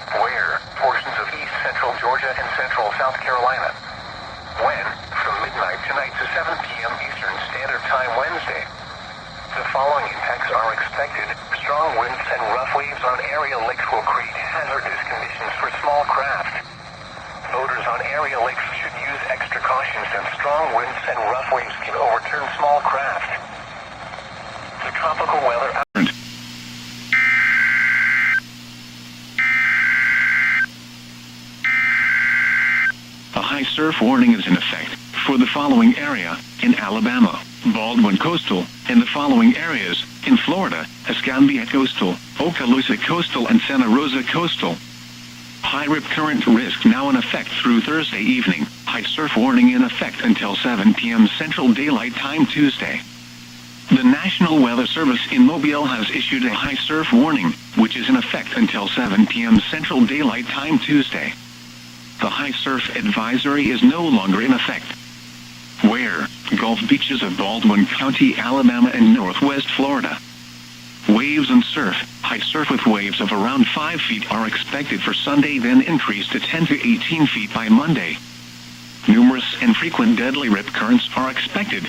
Where? Portions of east central Georgia and central South Carolina. When? From midnight tonight to 7 p.m. Eastern Standard Time Wednesday. The following impacts are expected. Strong winds and rough waves on area lakes will create hazardous conditions for small craft. Boaters on area lakes should use extra caution since strong winds and rough waves can overturn small craft. The tropical weather A high surf warning is in effect for the following area in Alabama, Baldwin Coastal, and the following areas in Florida, Escambia Coastal, Okaloosa Coastal, and Santa Rosa Coastal. High rip current risk now in effect through Thursday evening. High surf warning in effect until 7 p.m. Central Daylight Time Tuesday. The National Weather Service in Mobile has issued a high surf warning, which is in effect until 7 p.m. Central Daylight Time Tuesday. The high surf advisory is no longer in effect. Where? Gulf beaches of Baldwin County, Alabama and Northwest Florida. Waves and surf. High surf with waves of around 5 feet are expected for Sunday, then increase to 10 to 18 feet by Monday. Numerous and frequent deadly rip currents are expected.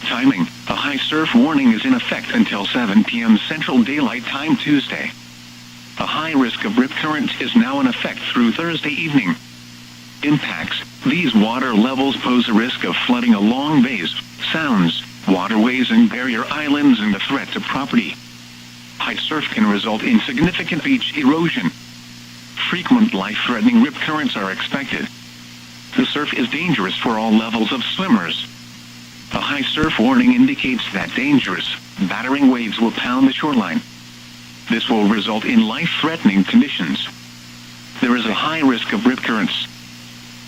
Timing. A high surf warning is in effect until 7 p.m. Central Daylight Time Tuesday. A high risk of rip current is now in effect through Thursday evening. Impacts. These water levels pose a risk of flooding along bays, sounds, waterways and barrier islands and a threat to property. High surf can result in significant beach erosion. Frequent life-threatening rip currents are expected. The surf is dangerous for all levels of swimmers. A high surf warning indicates that dangerous, battering waves will pound the shoreline. This will result in life-threatening conditions. There is a high risk of rip currents.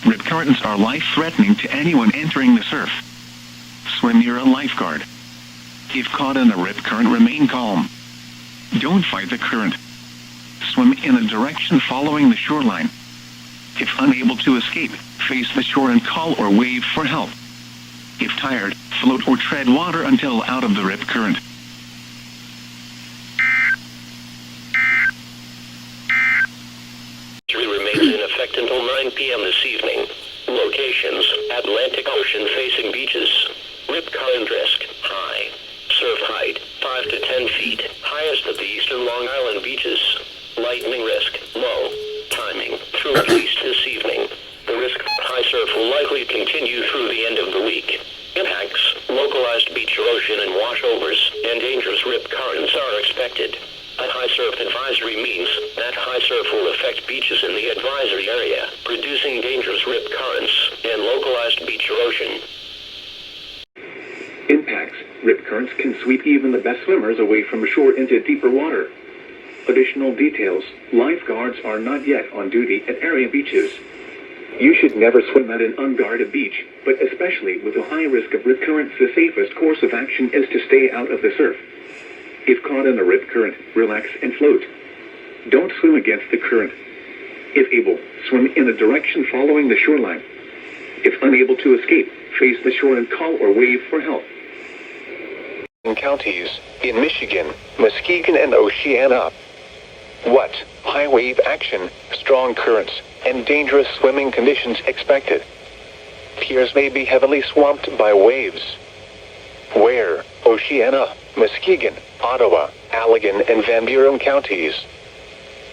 Rip currents are life-threatening to anyone entering the surf. Swim near a lifeguard. If caught in a rip current, remain calm. Don't fight the current. Swim in a direction following the shoreline. If unable to escape, face the shore and call or wave for help. If tired, float or tread water until out of the rip current. Remains in effect until 9 p.m. this evening. Locations: Atlantic Ocean facing beaches. Rip current risk high. Surf height 5 to 10 feet, highest at the eastern Long Island beaches. Lightning risk low. Timing through at least this evening. The risk of high surf will likely continue through the end of the week. Impacts: localized beach erosion and washovers, and dangerous rip currents are expected. A high surf advisory means that high surf will affect beaches in the advisory area, producing dangerous rip currents and localized beach erosion. Impacts. Rip currents can sweep even the best swimmers away from shore into deeper water. Additional details. Lifeguards are not yet on duty at area beaches. You should never swim at an unguarded beach, but especially with a high risk of rip currents, the safest course of action is to stay out of the surf. If caught in a rip current, relax and float. Don't swim against the current. If able, swim in a direction following the shoreline. If unable to escape, face the shore and call or wave for help. In counties, in Michigan, Muskegon and Oceana. What? High wave action, strong currents, and dangerous swimming conditions expected. Piers may be heavily swamped by waves. Where? Oceana, Muskegon, Ottawa, Allegan, and Van Buren counties.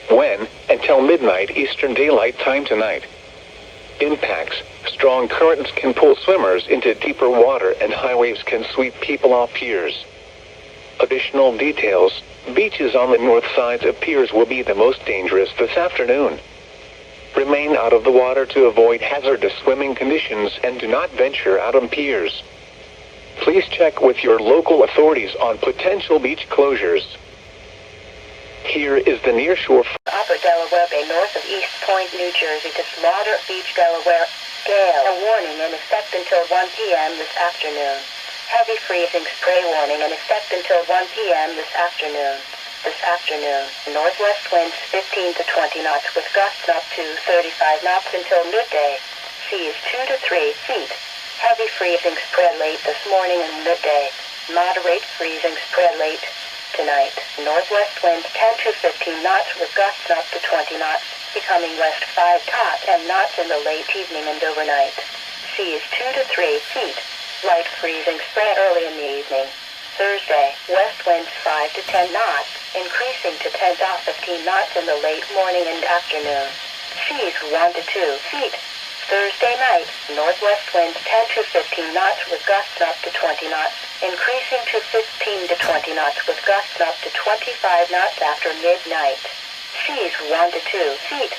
When? Until midnight Eastern Daylight Time tonight. Impacts: strong currents can pull swimmers into deeper water and high waves can sweep people off piers. Additional details: beaches on the north sides of piers will be the most dangerous this afternoon. Remain out of the water to avoid hazardous swimming conditions and do not venture out on piers. Please check with your local authorities on potential beach closures. Here is the nearshore. Upper Delaware Bay north of East Point, New Jersey to Slaughter Beach, Delaware. Gale. A warning in effect until 1 p.m. this afternoon. Heavy freezing spray warning in effect until 1 p.m. this afternoon. Northwest winds 15 to 20 knots with gusts up to 35 knots until midday. Seas 2 to 3 feet. Heavy freezing spread late this morning and midday. Moderate freezing spread late tonight. Northwest winds 10 to 15 knots with gusts up to 20 knots, becoming west 5 to 10 knots in the late evening and overnight. Seas 2 to 3 feet. Light freezing spread early in the evening. Thursday, west winds 5 to 10 knots, increasing to 10 to 15 knots in the late morning and afternoon. Seas 1 to 2 feet. Thursday night, northwest winds 10 to 15 knots with gusts up to 20 knots, increasing to 15 to 20 knots with gusts up to 25 knots after midnight. Seas 1 to 2 feet.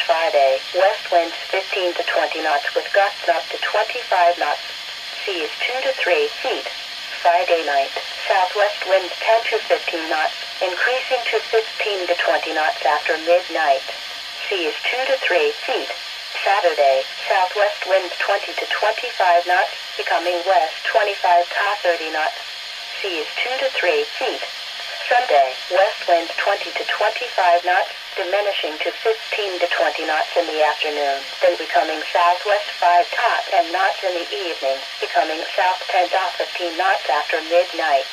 Friday, west winds 15 to 20 knots with gusts up to 25 knots. Seas 2 to 3 feet. Friday night, southwest winds 10 to 15 knots, increasing to 15 to 20 knots after midnight. Seas 2 to 3 feet. Saturday, southwest winds 20 to 25 knots, becoming west 25 to 30 knots. seas 2 to 3 feet. Sunday, west winds 20 to 25 knots, diminishing to 15 to 20 knots in the afternoon, then becoming southwest 5 knots in the evening, becoming south 10 to 15 knots after midnight.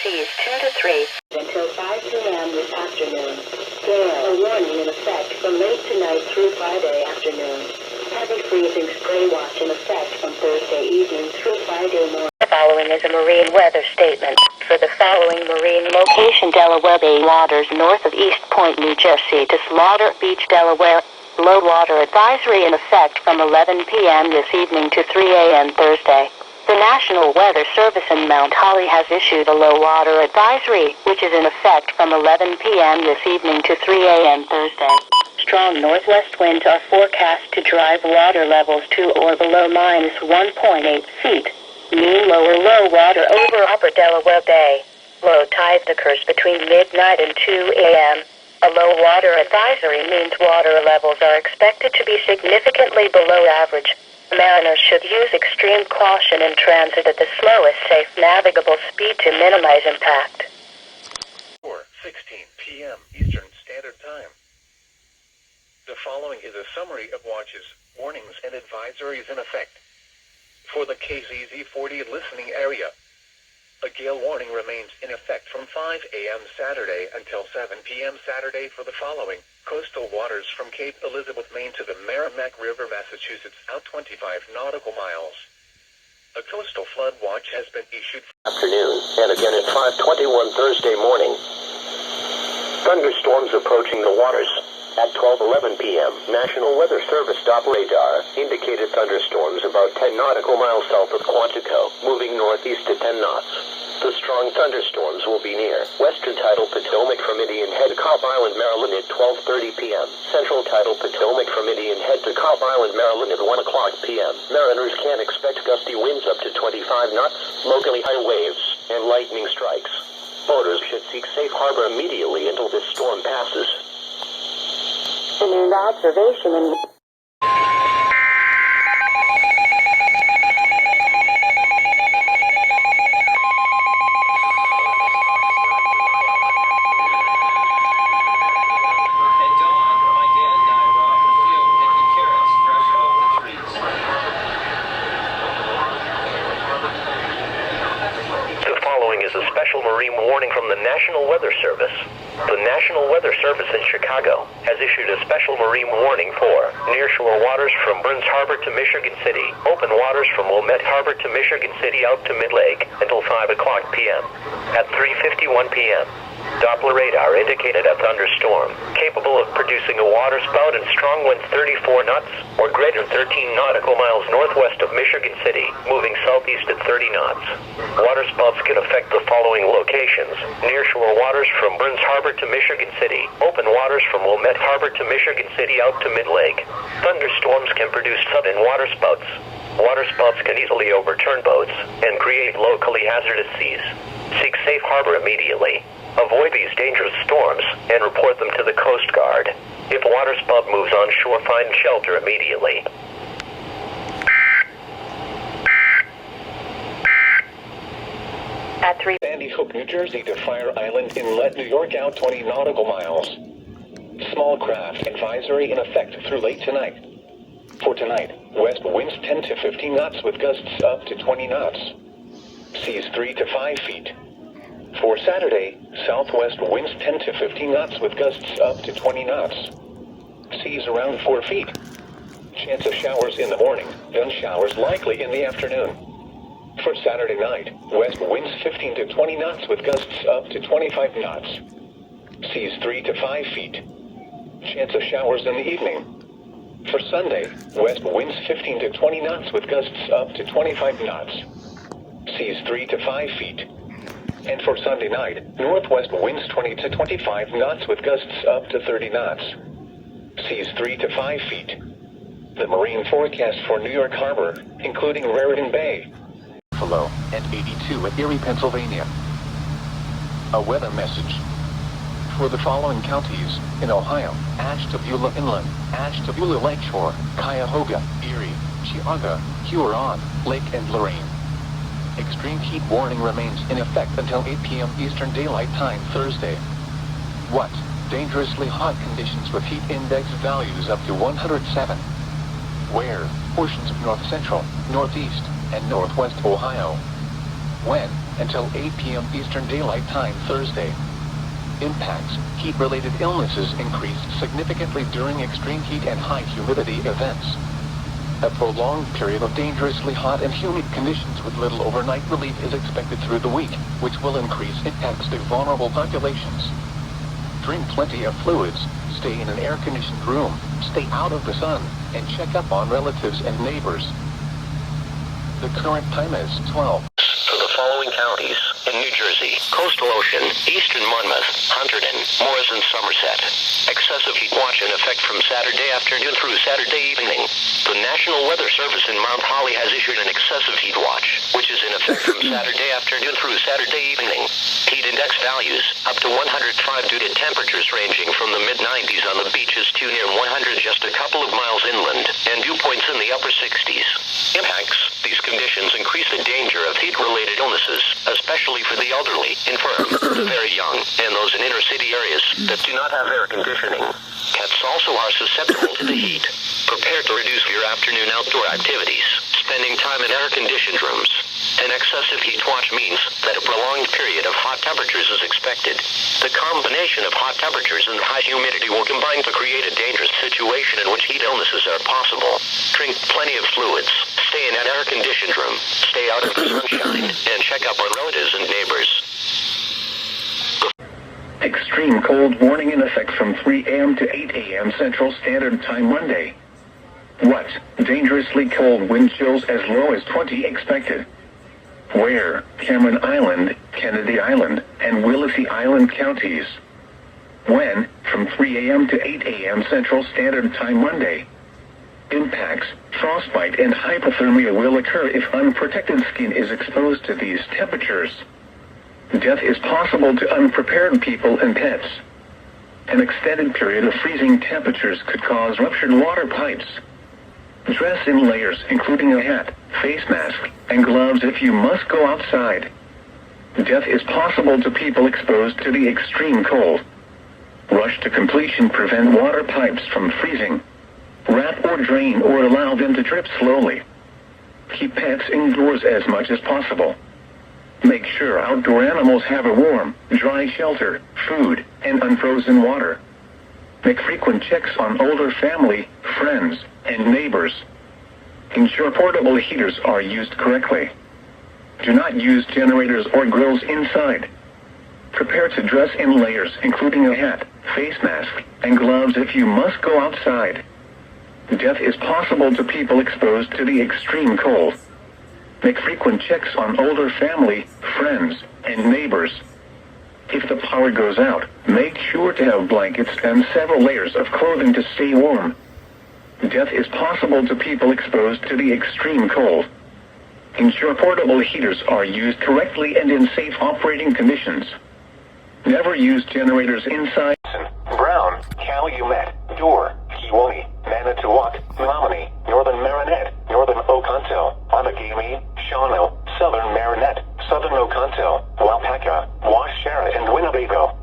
Seas 2 to 3 until 5 p.m. this afternoon. Gale, a warning in effect from late tonight through Friday afternoon. Heavy freezing spray watch in effect from Thursday evening through Friday morning. The following is a marine weather statement. For the following marine location: Delaware Bay waters north of East Point, New Jersey to Slaughter Beach, Delaware. Low water advisory in effect from 11 p.m. this evening to 3 a.m. Thursday. The National Weather Service in Mount Holly has issued a low water advisory, which is in effect from 11 p.m. this evening to 3 a.m. Thursday. Strong northwest winds are forecast to drive water levels to or below -1.8 feet. Mean lower low water over upper Delaware Bay. Low tide occurs between midnight and 2 a.m. A low water advisory means water levels are expected to be significantly below average. Mariners should use extreme caution in transit at the slowest safe navigable speed to minimize impact. 4:16 p.m. Eastern Standard Time. The following is a summary of watches, warnings, and advisories in effect. For the KZZ40 listening area, a gale warning remains in effect from 5 a.m. Saturday until 7 p.m. Saturday for the following: coastal waters from Cape Elizabeth, Maine to the Merrimack River, Massachusetts, out 25 nautical miles. A coastal flood watch has been issued Afternoon, and again at 5:21 Thursday morning. Thunderstorms approaching the waters. At 12:11 p.m., National Weather Service radar indicated thunderstorms about 10 nautical miles south of Quantico, moving northeast to 10 knots. The strong thunderstorms will be near western tidal Potomac from Indian Head to Cobb Island, Maryland at 12:30 p.m. Central tidal Potomac from Indian Head to Cobb Island, Maryland at 1 o'clock p.m. Mariners can expect gusty winds up to 25 knots, locally high waves, and lightning strikes. Boaters should seek safe harbor immediately until this storm passes. The noon observation and warning from the National Weather Service. The National Weather Service in Chicago has issued a special marine warning for nearshore waters from Burns Harbor to Michigan City, open waters from Wilmette Harbor to Michigan City out to Mid-Lake until 5 o'clock p.m. At 3:51 p.m., Doppler radar indicated a thunderstorm capable of producing a waterspout and strong winds 34 knots or greater 13 nautical miles northwest of Michigan City, moving southeast at 30 knots. Waterspouts can affect the following locations: nearshore waters from Burns Harbor to Michigan City, open waters from Wilmette Harbor to Michigan City out to Mid-Lake. Thunderstorms can produce sudden waterspouts. Waterspouts can easily overturn boats and create locally hazardous seas. Seek safe harbor immediately. Avoid these dangerous storms and report them to the Coast Guard. If a waterspout moves on shore, find shelter immediately. at 3 Sandy Hook, New Jersey to Fire Island Inlet, New York out 20 nautical miles. Small craft advisory in effect through late tonight. For tonight, west winds 10 to 15 knots with gusts up to 20 knots. Seas 3 to 5 feet. For Saturday, southwest winds 10 to 15 knots with gusts up to 20 knots. Seas around 4 feet. Chance of showers in the morning, then showers likely in the afternoon. For Saturday night, west winds 15 to 20 knots with gusts up to 25 knots. Seas 3 to 5 feet. Chance of showers in the evening. For Sunday, west winds 15 to 20 knots with gusts up to 25 knots. Seas 3 to 5 feet. And for Sunday night, northwest winds 20 to 25 knots with gusts up to 30 knots. Seas 3 to 5 feet. The marine forecast for New York Harbor, including Raritan Bay, Buffalo, and 82 at Erie, Pennsylvania. A weather message. For the following counties in Ohio: Ashtabula Inland, Ashtabula Lakeshore, Cuyahoga, Erie, Geauga, Huron, Lake and Lorraine. Extreme heat warning remains in effect until 8 p.m. Eastern Daylight Time Thursday. What? Dangerously hot conditions with heat index values up to 107. Where? Portions of north central, northeast, and northwest Ohio. When? Until 8 p.m. Eastern Daylight Time Thursday. Impacts: heat-related illnesses increased significantly during extreme heat and high humidity events. A prolonged period of dangerously hot and humid conditions with little overnight relief is expected through the week, which will increase impacts to vulnerable populations. Drink plenty of fluids, stay in an air-conditioned room, stay out of the sun, and check up on relatives and neighbors. The current time is 12. For the following counties in New Jersey: Coastal Ocean, Eastern Monmouth, Hunterdon, Morrison, Somerset. Excessive heat watch in effect from Saturday afternoon through Saturday evening. The National Weather Service in Mount Holly has issued an excessive heat watch, which is in effect from Saturday afternoon through Saturday evening. Heat index values up to 105 due to temperatures ranging from the mid-90s on the beaches to near 100 just a couple of miles inland, and dew points in the upper 60s. Impacts: these conditions increase the danger of heat-related illnesses, especially for the elderly, infirm, very young, and those in inner-city areas that do not have air conditioning. Pets also are susceptible to the heat. Prepare to reduce your afternoon outdoor activities, spending time in air-conditioned rooms. An excessive heat watch means that a prolonged period of hot temperatures is expected. The combination of hot temperatures and high humidity will combine to create a dangerous situation in which heat illnesses are possible. Drink plenty of fluids, stay in an air-conditioned room, stay out of the sunshine, and check up on relatives and neighbors. Extreme cold warning in effect from 3 a.m. to 8 a.m. Central Standard Time Monday. What? Dangerously cold wind chills as low as 20 expected. Where? Cameron Island, Kennedy Island, and Willacy Island counties. When? From 3 a.m. to 8 a.m. Central Standard Time Monday. Impacts: frostbite and hypothermia will occur if unprotected skin is exposed to these temperatures. Death is possible to unprepared people and pets. An extended period of freezing temperatures could cause ruptured water pipes. Dress in layers, including a hat, face mask, and gloves if you must go outside. Death is possible to people exposed to the extreme cold. Rush to completion: prevent water pipes from freezing. Wrap or drain or allow them to drip slowly. Keep pets indoors as much as possible. Make sure outdoor animals have a warm, dry shelter, food, and unfrozen water. Make frequent checks on older family, friends, and neighbors. Ensure portable heaters are used correctly. Do not use generators or grills inside. Prepare to dress in layers, including a hat, face mask, and gloves if you must go outside. Death is possible to people exposed to the extreme cold. Make frequent checks on older family, friends, and neighbors. If the power goes out, make sure to have blankets and several layers of clothing to stay warm. Death is possible to people exposed to the extreme cold. Ensure portable heaters are used correctly and in safe operating conditions. Never use generators inside. Brown, Calumet, Door, Kewanee, Manitowoc, Menominee, Northern Marinette, Northern Oconto, Outagamie, Shawano, Southern Marinette, Southern Oconto, Waupaca, Washara, and Winnebago.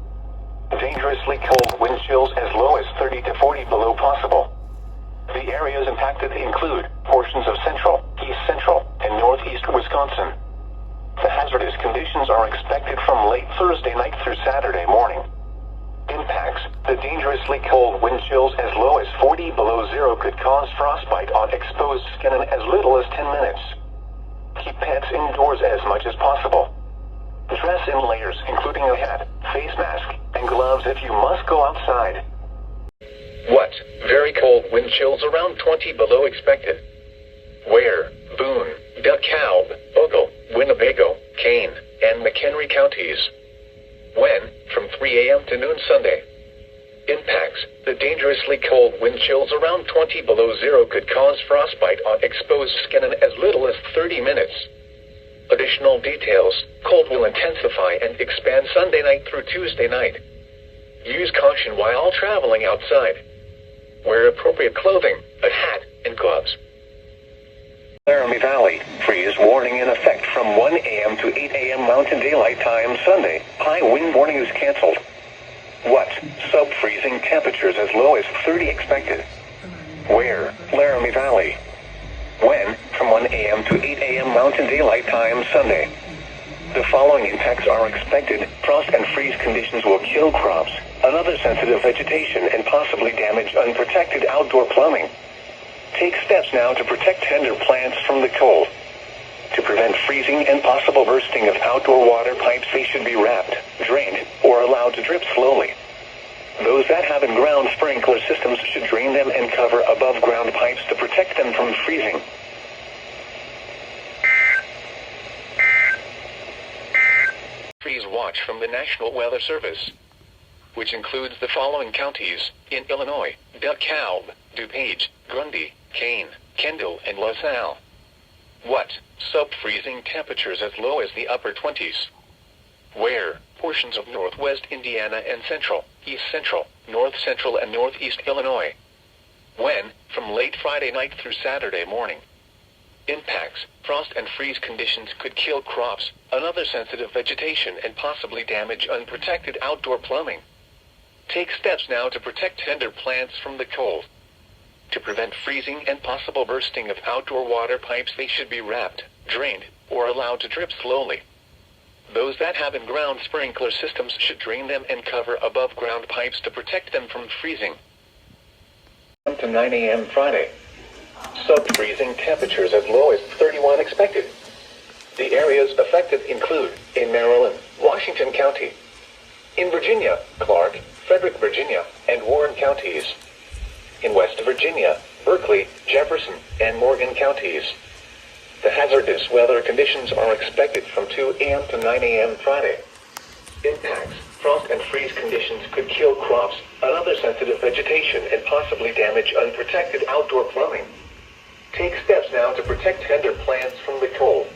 Dangerously cold wind chills as low as 30 to 40 below possible. The areas impacted include portions of central, east central, and northeast Wisconsin. The hazardous conditions are expected from late Thursday night through Saturday morning. Impacts: the dangerously cold wind chills as low as 40 below zero could cause frostbite on exposed skin in as little as 10 minutes. Keep pets indoors as much as possible. Dress in layers, including a hat, face mask, and gloves if you must go outside. What? Very cold wind chills around 20 below expected. Where? Boone, DeKalb, Ogle, Winnebago, Kane, and McHenry counties. When? From 3 a.m. to noon Sunday. Impacts: the dangerously cold wind chills around 20 below zero could cause frostbite on exposed skin in as little as 30 minutes. Additional details: cold will intensify and expand Sunday night through Tuesday night. Use caution while traveling outside. Wear appropriate clothing, a hat, and gloves. Laramie Valley, freeze warning in effect from 1 a.m. to 8 a.m. Mountain Daylight Time Sunday. High wind warning is canceled. What? Sub-freezing temperatures as low as 30 expected. Where? Laramie Valley. When? From 1 a.m. to 8 a.m. Mountain Daylight Time Sunday. The following impacts are expected. Frost and freeze conditions will kill crops, another sensitive vegetation, and possibly damage unprotected outdoor plumbing. Take steps now to protect tender plants from the cold. To prevent freezing and possible bursting of outdoor water pipes, they should be wrapped, drained, or allowed to drip slowly. Those that have in-ground sprinkler systems should drain them and cover above-ground pipes to protect them from freezing. Freeze watch from the National Weather Service, which includes the following counties in Illinois: DeKalb, DuPage, Grundy, Kane, Kendall, and LaSalle. What? Sub-freezing temperatures as low as the upper 20s. Where? Portions of northwest Indiana and central, east central, north central, and northeast Illinois. When? From late Friday night through Saturday morning. Impacts: frost and freeze conditions could kill crops, another sensitive vegetation, and possibly damage unprotected outdoor plumbing. Take steps now to protect tender plants from the cold. To prevent freezing and possible bursting of outdoor water pipes, they should be wrapped, drained, or allowed to drip slowly. Those that have in-ground sprinkler systems should drain them and cover above-ground pipes to protect them from freezing. To 9 a.m. Friday. Sub-freezing temperatures as low as 31 expected. The areas affected include, in Maryland, Washington County; in Virginia, Clark, Frederick, Virginia, and Warren counties; in West Virginia, Berkeley, Jefferson, and Morgan counties. The hazardous weather conditions are expected from 2 a.m. to 9 a.m. Friday. Impacts: frost and freeze conditions could kill crops, another sensitive vegetation, and possibly damage unprotected outdoor plumbing. Take steps now to protect tender plants from the cold.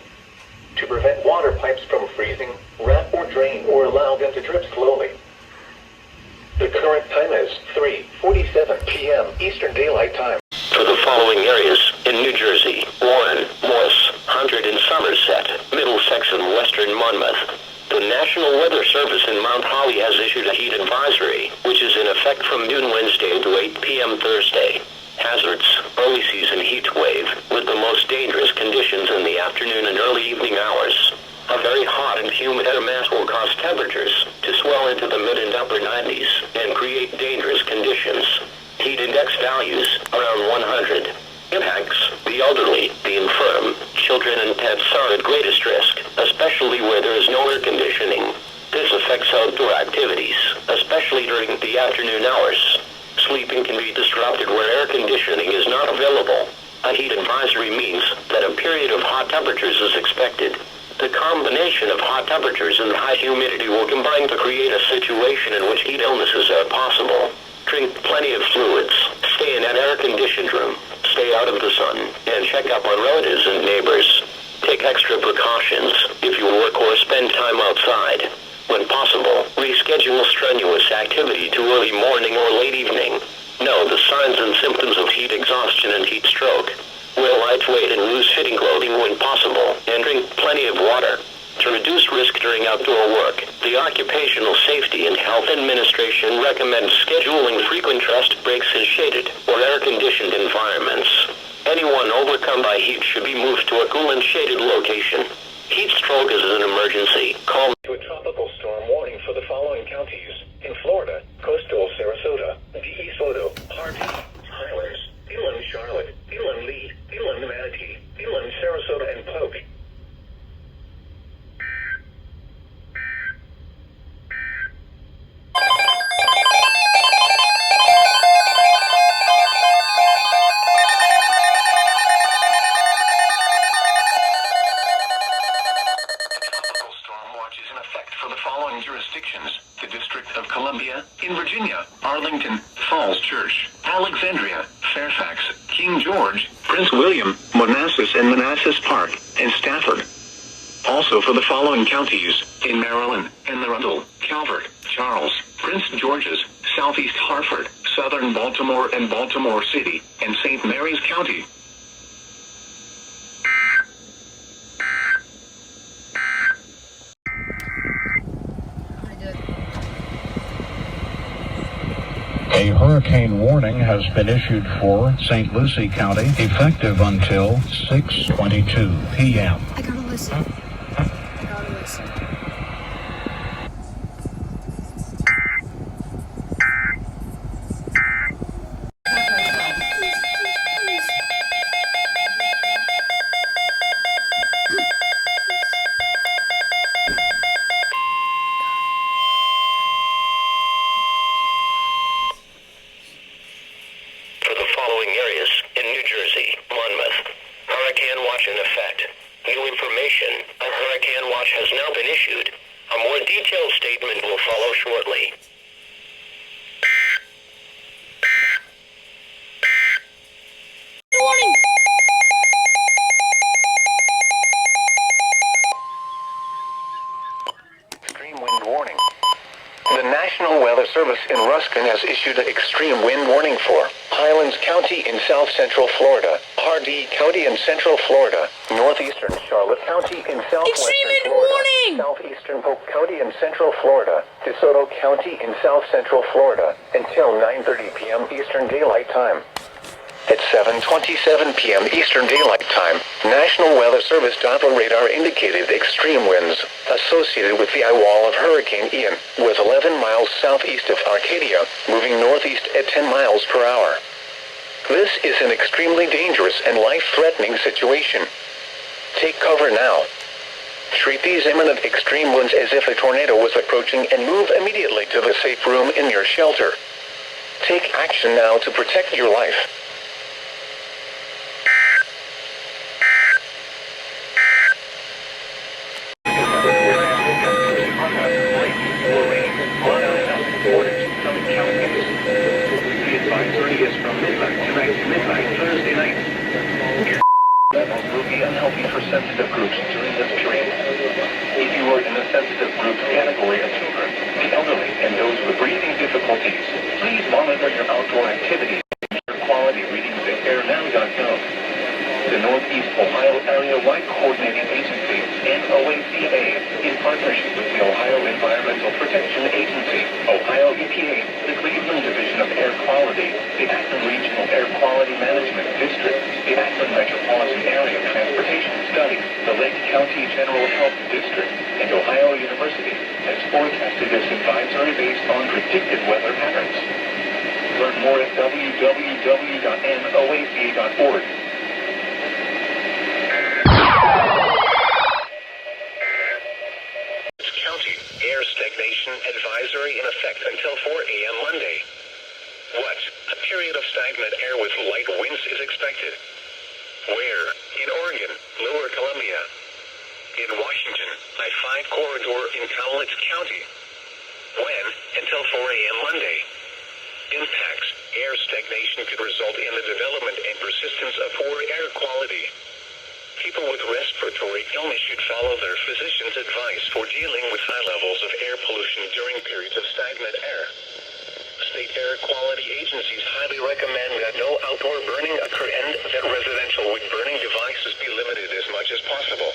To prevent water pipes from freezing, wrap or drain or allow them to drip slowly. The current time is 3:47 p.m. Eastern Daylight Time. For the following areas in New Jersey: Warren, Morris, Hundred, and Somerset, Middlesex, and Western Monmouth. The National Weather Service in Mount Holly has issued a heat advisory, which is in effect from noon Wednesday to 8 p.m. Thursday. Hazards: early season heat wave, with the most dangerous conditions in the afternoon and early evening hours. A very hot and humid air mass will cause temperatures to swell into the mid and upper 90s and create dangerous conditions. Heat index values around 100. Impacts: the elderly, the infirm, children, and pets are at greatest risk, especially where there is no air conditioning. This affects outdoor activities, especially during the afternoon hours. Sleeping can be disrupted where air conditioning is not available. A heat advisory means that a period of hot temperatures is expected. The combination of hot temperatures and high humidity will combine to create a situation in which heat illnesses are possible. Drink plenty of fluids, stay in an air-conditioned room, stay out of the sun, and check up on relatives and neighbors. Take extra precautions if you work or spend time outside. When possible, reschedule strenuous activity to early morning or late evening. Know the signs and symptoms of heat exhaustion and heat stroke. Wear lightweight and loose-fitting clothing when possible, and drink plenty of water. To reduce risk during outdoor work, the Occupational Safety and Health Administration recommends scheduling frequent rest breaks in shaded or air-conditioned environments. Anyone overcome by heat should be moved to a cool and shaded location. Heat stroke is an emergency. Call To a tropical storm warning for the following counties in Florida: coastal Sarasota, DeSoto, Harvey, Highlands, inland Charlotte, inland Lee, inland Manatee, inland Sarasota, and Polk. For the following jurisdictions: the District of Columbia, in Virginia, Arlington, Falls Church, Alexandria, Fairfax, King George, Prince William, Manassas and Manassas Park, and Stafford. Also for the following counties: in Maryland, Anne Arundel, Calvert, Charles, Prince George's, Southeast Hartford, Southern Baltimore and Baltimore City, and St. Mary's County. A hurricane warning has been issued for St. Lucie County, effective until 6:22 p.m. I gotta listen. For the following areas in New Jersey, Monmouth, Hurricane Watch in effect. New information, a Hurricane Watch has now been issued. A more detailed statement will follow shortly. Warning! Extreme wind warning. The National Weather Service in Ruskin has issued an extreme wind warning for Highlands County in south central Florida, Hardee County in central Florida, northeastern Charlotte County in southwestern Extreme wind Florida, warning! southeastern Polk County in central Florida, DeSoto County in south central Florida, until 9:30 p.m. Eastern Daylight Time. At 7:27 p.m. Eastern Daylight Time, National Weather Service Doppler radar indicated extreme winds associated with the eye wall of Hurricane Ian, with 11 miles southeast of Arcadia, moving northeast at 10 miles per hour. This is an extremely dangerous and life-threatening situation. Take cover now. Treat these imminent extreme winds as if a tornado was approaching and move immediately to the safe room in your shelter. Take action now to protect your life. Is from midnight tonight to midnight Thursday night. Levels will be unhealthy for sensitive groups during this period. If you are in the sensitive group category of children, the elderly, and those with breathing difficulties, please monitor your outdoor activities and air quality readings at airnow.gov. The Northeast Ohio Area-Wide Coordinating Agency, NOACA, in partnership with the Ohio Environmental Protection Agency, Ohio EPA, the Cleveland Division of Air Quality, the Akron Regional Air Quality Management District, the Akron Metropolitan Area Transportation Study, the Lake County General Health District, and Ohio University has forecasted this advisory based on predicted weather patterns. Learn more at www.noaca.org. County air stagnation advisory in effect until 4 a.m. Monday. What? A period of stagnant air with light winds is expected. Where? In Oregon, Lower Columbia. In Washington, I-5 corridor in Cowlitz County. When? Until 4 a.m. Monday. Impacts. Air stagnation could result in the development and persistence of poor air quality. People with respiratory illness should follow their physician's advice for dealing with high levels of air pollution during periods of stagnant air. State air quality agencies highly recommend that no outdoor burning occur and that residential wood-burning devices be limited as much as possible.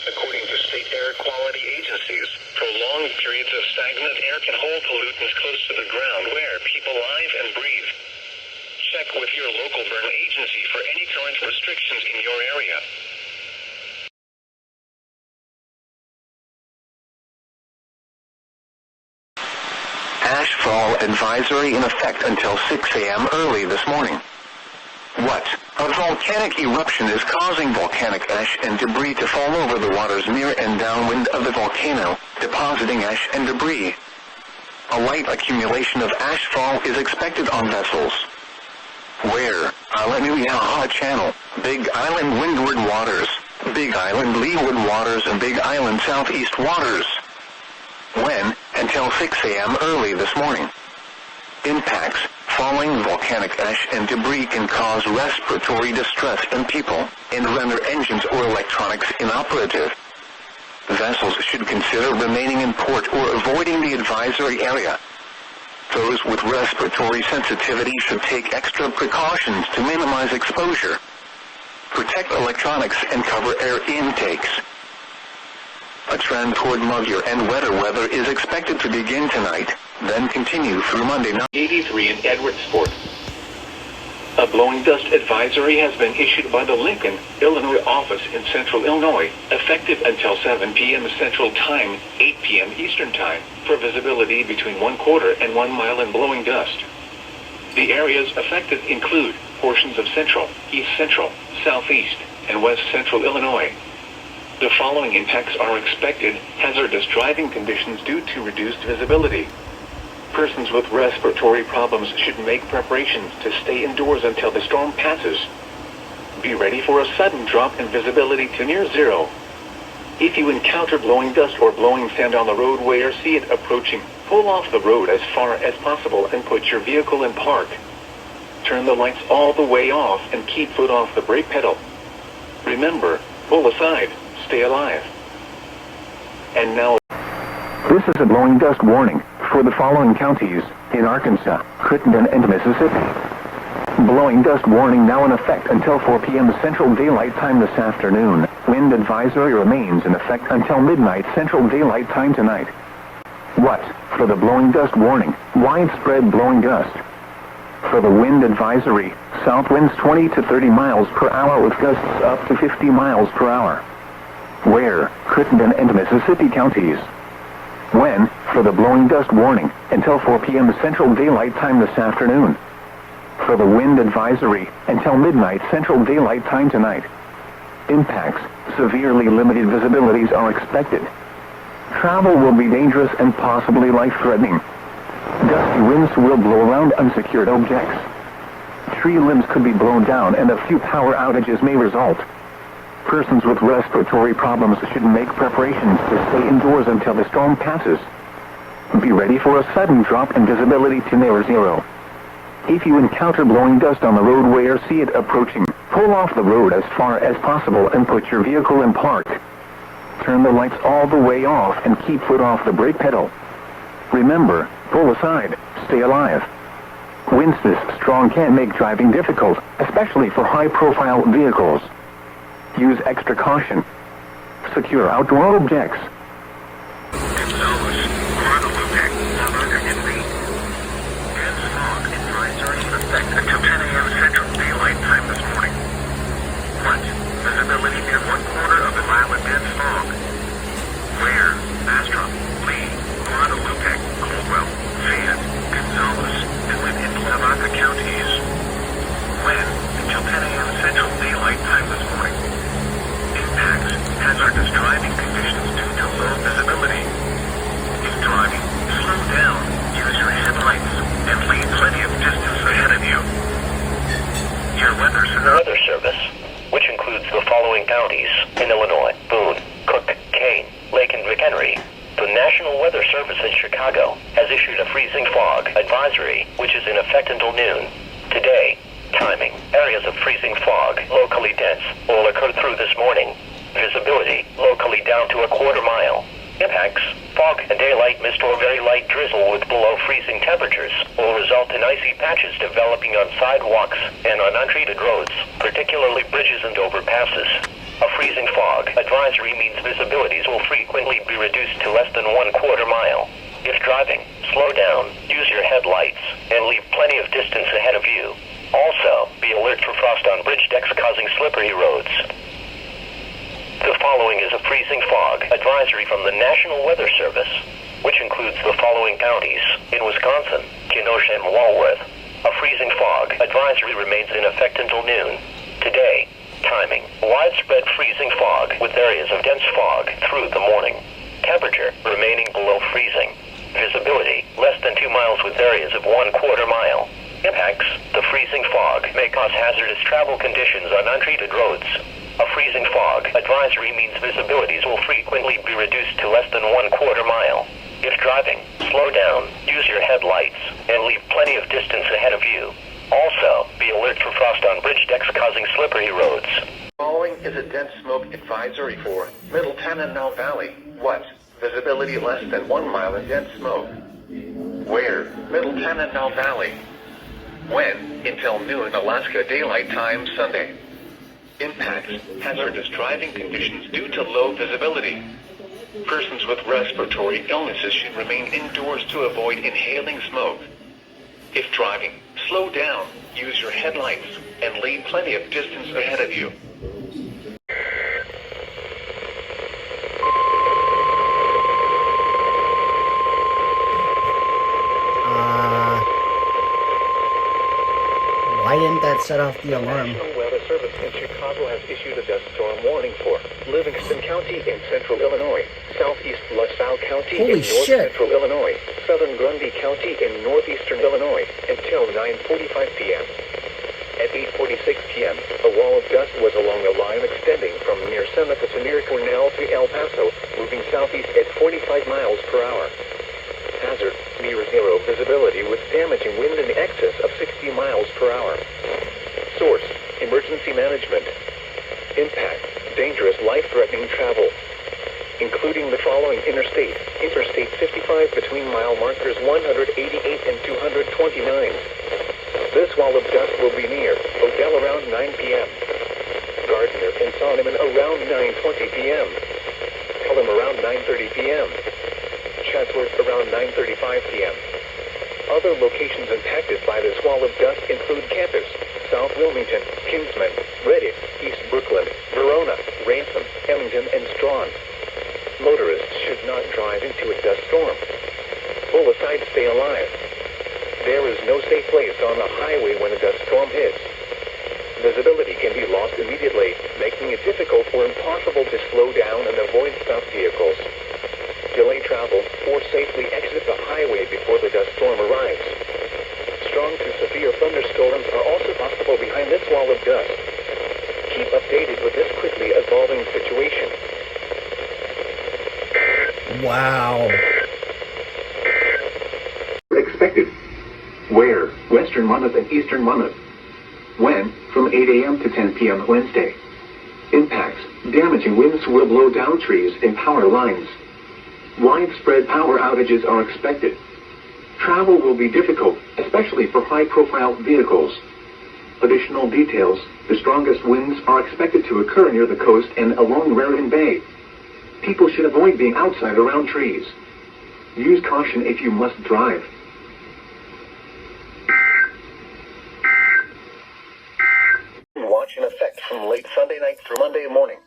According to state air quality agencies, prolonged periods of stagnant air can hold pollutants close to the ground where people live and breathe. Check with your local burn agency for any current restrictions in your area. Ashfall advisory in effect until 6 a.m. early this morning. What? A volcanic eruption is causing volcanic ash and debris to fall over the waters near and downwind of the volcano, depositing ash and debris. A light accumulation of ashfall is expected on vessels. Where? Island Yaha Channel, Big Island Windward Waters, Big Island Leeward Waters, and Big Island Southeast Waters. When? Until 6 a.m. early this morning. Impacts. Falling volcanic ash and debris can cause respiratory distress in people and render engines or electronics inoperative. Vessels should consider remaining in port or avoiding the advisory area. Those with respiratory sensitivity should take extra precautions to minimize exposure. Protect electronics and cover air intakes. A trend toward muggier and wetter weather is expected to begin tonight, then continue through Monday night. 83 in Edwardsport. A blowing dust advisory has been issued by the Lincoln, Illinois office in central Illinois, effective until 7 p.m. Central Time, 8 p.m. Eastern Time, for visibility between 1/4 and 1 mile in blowing dust. The areas affected include portions of central, east central, southeast, and west central Illinois. The following impacts are expected: hazardous driving conditions due to reduced visibility. Persons with respiratory problems should make preparations to stay indoors until the storm passes. Be ready for a sudden drop in visibility to near zero. If you encounter blowing dust or blowing sand on the roadway or see it approaching, pull off the road as far as possible and put your vehicle in park. Turn the lights all the way off and keep foot off the brake pedal. Remember, pull aside, stay alive. And now, this is a blowing dust warning for the following counties in Arkansas, Crittenden, and Mississippi. Blowing dust warning now in effect until 4 p.m. Central Daylight Time this afternoon. Wind advisory remains in effect until midnight Central Daylight Time tonight. What? For the blowing dust warning, widespread blowing dust. For the wind advisory, south winds 20 to 30 miles per hour with gusts up to 50 miles per hour. Where? Crittenden and Mississippi counties. When? For the blowing dust warning, until 4 p.m. Central Daylight Time this afternoon. For the wind advisory, until midnight Central Daylight Time tonight. Impacts: severely limited visibilities are expected. Travel will be dangerous and possibly life-threatening. Gusty winds will blow around unsecured objects. Tree limbs could be blown down and a few power outages may result. Persons with respiratory problems should make preparations to stay indoors until the storm passes. Be ready for a sudden drop in visibility to near zero. If you encounter blowing dust on the roadway or see it approaching, pull off the road as far as possible and put your vehicle in park. Turn the lights all the way off and keep foot off the brake pedal. Remember, pull aside, stay alive. Winds this strong can make driving difficult, especially for high-profile vehicles. Use extra caution. Secure outdoor objects. Until 10 a.m. Central Daylight Time this morning. What? Visibility near 1/4 of a mile in dense fog. Where? Bastrop, Lee, Guadalupe, Caldwell, Fayette, Gonzales, and within Lavaca counties. When? Until 10 a.m. Central Daylight Time this morning. Impacts: hazardous driving conditions due to low visibility. If driving, slow down, use your headlights, and leave plenty of distance ahead of you. Your weather service, which includes the following counties in Illinois: Boone, Cook, Kane, Lake and McHenry. The National Weather Service in Chicago has issued a freezing fog advisory, which is in effect until noon. Today, timing: areas of freezing fog, locally dense, will occur through this morning. Visibility, locally down to 1/4 mile. Impacts: fog and daylight mist or very light drizzle with below freezing temperatures will result in icy patches developing on sidewalks and on untreated roads, particularly bridges and overpasses. A freezing fog advisory means visibilities will frequently be reduced to less than 1/4 mile. If driving, slow down, use your headlights, and leave plenty of distance ahead of you. Also, be alert for frost on bridge decks causing slippery roads. The following is a freezing fog advisory from the National Weather Service, which includes the following counties in Wisconsin: Kenosha and Walworth. A freezing fog advisory remains in effect until noon. Today, timing: widespread freezing fog with areas of dense fog through the morning. Temperature remaining below freezing. Visibility less than 2 miles with areas of 1/4 mile. Impacts: the freezing fog may cause hazardous travel conditions on untreated roads. A freezing fog advisory means visibilities will frequently be reduced to less than 1/4 mile. If driving, slow down, use your headlights, and leave plenty of distance ahead of you. Also, be alert for frost on bridge decks causing slippery roads. Following is a dense smoke advisory for Middle Tanana Valley. What? Visibility less than 1 mile in dense smoke. Where? Middle Tanana Valley. When? Until noon Alaska Daylight Time Sunday. Impacts: hazardous driving conditions due to low visibility. Persons with respiratory illnesses should remain indoors to avoid inhaling smoke. If driving, slow down, use your headlights, and leave plenty of distance ahead of you. Why didn't that set off the alarm? National Weather Service in Chicago has issued a dust storm warning for Livingston County in central Illinois, southeast LaSalle County Holy in north shit. central Illinois, southern Grundy County in northeastern Illinois until 9:45 p.m. At 8:46 p.m., a wall of dust was along a line extending from near Seneca to near Cornell to El Paso, moving southeast at 45 miles per hour. Hazard, near zero visibility with damaging wind in excess of 60 miles per hour. Source, emergency management. Impact, dangerous life-threatening travel, including the following interstate. Interstate 55 between mile markers 188 and 229. This wall of dust will be near Odell around 9 p.m. Gardner and Sonneman around 9:20 p.m. Pelham around 9:30 p.m. Chatsworth around 9:35 p.m. Other locations impacted by this wall of dust include Campus, South Wilmington, Kinsman, Reddit, East Brookland, Verona, Ransom, Emmington, and Strawn. Motorists should not drive into a dust storm. Pull aside, stay alive. There is no safe place on the highway when a dust storm hits. Visibility can be lost immediately, making it difficult or impossible to slow down and avoid stopped vehicles. Delay travel or safely exit the highway before the dust storm arrives. Strong to severe thunderstorms are also possible behind this wall of dust. Keep updated with this quickly evolving situation. Wow. Expected. Where? Western Monmouth and Eastern Monmouth. When? From 8 a.m. to 10 p.m. Wednesday. Impacts. Damaging winds will blow down trees and power lines. Widespread power outages are expected. Travel will be difficult, especially for high-profile vehicles. Additional details. The strongest winds are expected to occur near the coast and along Raritan Bay. People should avoid being outside around trees. Use caution if you must drive. Watch in effect from late Sunday night through Monday morning.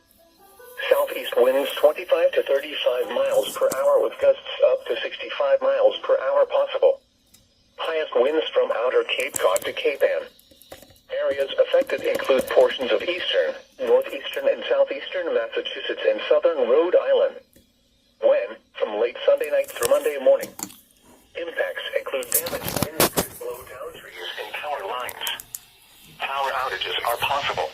Southeast winds 25 to 35 miles per hour with gusts up to 65 miles per hour possible. Highest winds from outer Cape Cod to Cape Ann. Areas affected include portions of eastern, northeastern, and southeastern Massachusetts and southern Rhode Island. When? From late Sunday night through Monday morning. Impacts include damaged winds that blow down trees and power lines. Power outages are possible.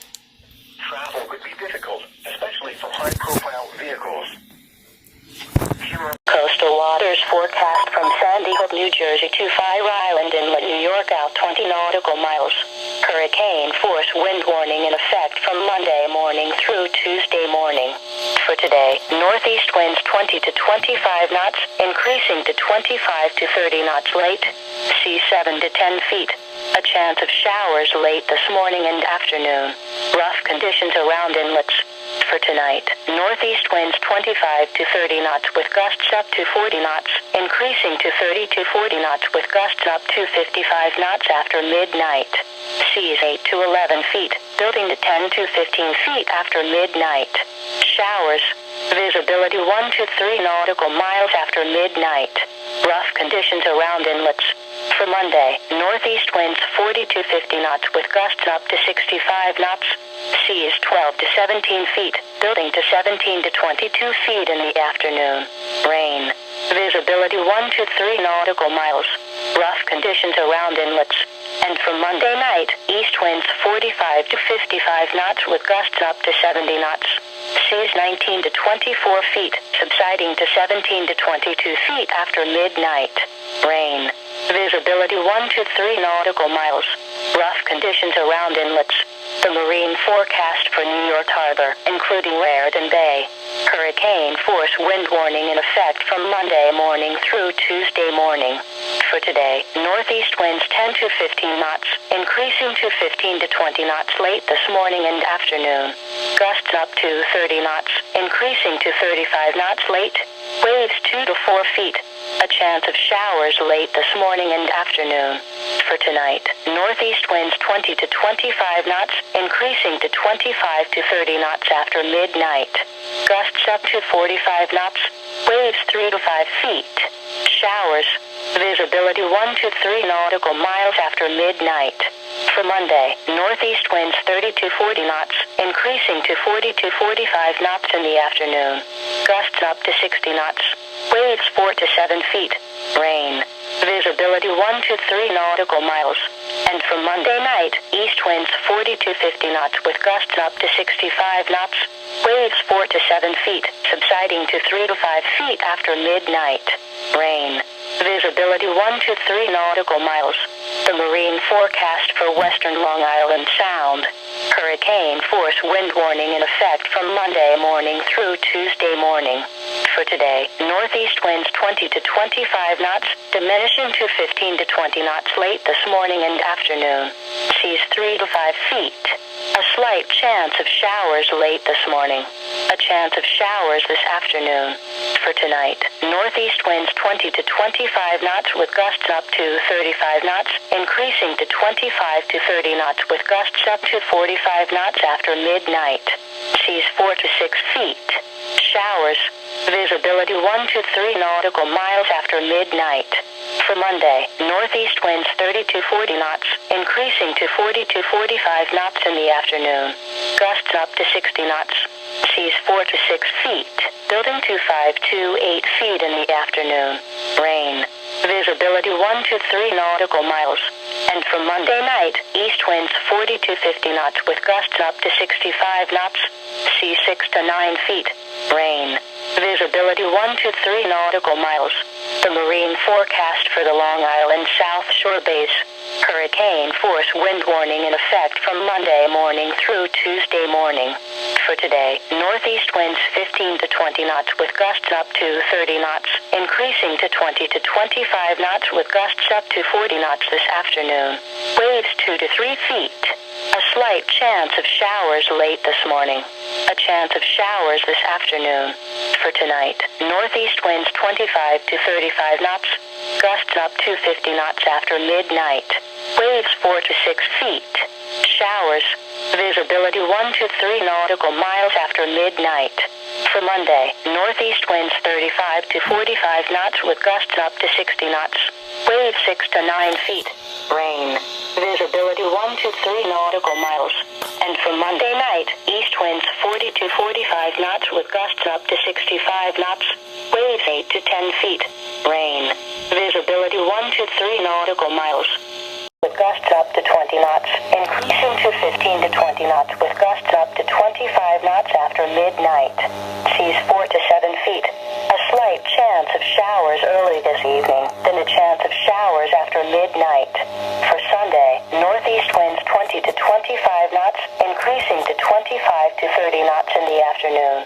Travel could be difficult, especially for high-profile vehicles. Coastal waters forecast from Sandy Hook, New Jersey to Fire Island Inlet, New York out 20 nautical miles. Hurricane force wind warning in effect from Monday morning through Tuesday morning. For today, northeast winds 20 to 25 knots, increasing to 25 to 30 knots late. Sea 7 to 10 feet. A chance of showers late this morning and afternoon. Rough conditions around inlets. For tonight, northeast winds 25 to 30 knots with gusts up to 40 knots, increasing to 30 to 40 knots with gusts up to 55 knots after midnight. Seas 8 to 11 feet, building to 10 to 15 feet after midnight. Showers. Visibility 1 to 3 nautical miles after midnight. Rough conditions around inlets. For Monday, northeast winds 40 to 50 knots with gusts up to 65 knots. Seas 12 to 17 feet, building to 17 to 22 feet in the afternoon. Rain. Visibility 1 to 3 nautical miles. Rough conditions around inlets. And for Monday night, east winds 45 to 55 knots with gusts up to 70 knots. Seas 19 to 24 feet, subsiding to 17 to 22 feet after midnight. Rain. Visibility 1 to 3 nautical miles. Rough conditions around inlets. The marine forecast for New York Harbor, including Raritan Bay. Hurricane force wind warning in effect from Monday morning through Tuesday morning. For today, northeast winds 10 to 15 knots, increasing to 15 to 20 knots late this morning and afternoon. Gusts up to 30 knots, increasing to 35 knots late. Waves 2 to 4 feet. A chance of showers late this morning and afternoon. For tonight, northeast winds 20 to 25 knots, increasing to 25 to 30 knots after midnight. Gusts up to 45 knots. Waves 3 to 5 feet. Showers. Visibility 1 to 3 nautical miles after midnight. For Monday, northeast winds 30 to 40 knots, increasing to 40 to 45 knots in the afternoon. Gusts up to 60 knots. Waves 4 to 7 feet. Rain. Visibility 1 to 3 nautical miles. And for Monday night, east winds 40 to 50 knots with gusts up to 65 knots. Waves 4 to 7 feet, subsiding to 3 to 5 feet after midnight. Rain. Visibility 1 to 3 nautical miles. The marine forecast for western Long Island Sound. Hurricane force wind warning in effect from Monday morning through Tuesday morning. For today, northeast winds 20 to 25 knots, diminishing to 15 to 20 knots late this morning and afternoon. Seas 3 to 5 feet. A slight chance of showers late this morning. A chance of showers this afternoon. For tonight, northeast winds 20 to 25 knots with gusts up to 35 knots, increasing to 25 to 30 knots with gusts up to 45 knots after midnight. Seas 4 to 6 feet. Showers. Visibility 1 to 3 nautical miles after midnight. For Monday, northeast winds 30 to 40 knots, increasing to 40 to 45 knots in the afternoon. Gusts up to 60 knots. Seas 4 to 6 feet, building to 5 to 8 feet in the afternoon. Rain. Visibility 1 to 3 nautical miles. And for Monday night, east winds 40 to 50 knots with gusts up to 65 knots. Sea 6 to 9 feet. Rain. Visibility 1 to 3 nautical miles. The marine forecast for the Long Island South Shore base. Hurricane force wind warning in effect from Monday morning through Tuesday morning. For today, northeast winds 15 to 20 knots with gusts up to 30 knots, increasing to 20 to 25 knots with gusts up to 40 knots this afternoon. Waves 2 to 3 feet. A slight chance of showers late this morning. A chance of showers this afternoon. For tonight, northeast winds 25 to 35 knots, gusts up to 50 knots after midnight. Waves 4 to 6 feet. Showers. Visibility 1 to 3 nautical miles after midnight. For Monday, northeast winds 35 to 45 knots with gusts up to 60 knots. Waves 6 to 9 feet. Rain. Visibility 1 to 3 nautical miles. And for Monday night, east winds 40 to 45 knots with gusts up to 65 knots. Waves 8 to 10 feet. Rain. Visibility 1 to 3 nautical miles. With gusts up to 20 knots, increasing to 15 to 20 knots with gusts up to 25 knots after midnight. Seas 4 to 7 feet. A slight chance of showers early this evening, then a chance of showers after midnight. For Sunday, northeast winds 20 to 25 knots, increasing to 25 to 30 knots in the afternoon.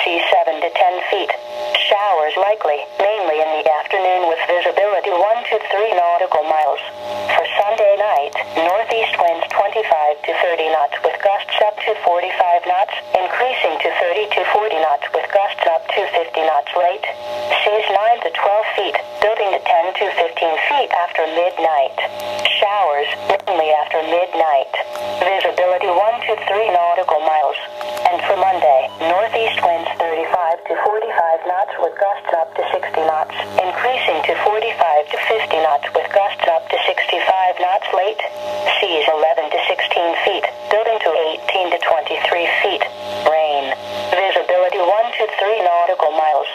Seas 7 to 10 feet. Showers likely, mainly in the afternoon with visibility 1 to 3 nautical miles. For Sunday night, northeast winds 25 to 30 knots with gusts up to 45 knots, increasing to 30 to 40 knots with gusts up to 50 knots late. Seas 9 to 12 feet, building to 10 to 15 feet after midnight. Showers, mainly after midnight. Visibility 1 to 3 nautical miles. And for Monday, northeast winds 35 to 45 knots with gusts up to 60 knots, increasing to 45 to 50 knots with gusts up to 65 knots late. Seas 11 to 16 feet, building to 18 to 23 feet. Rain. Visibility 1 to 3 nautical miles.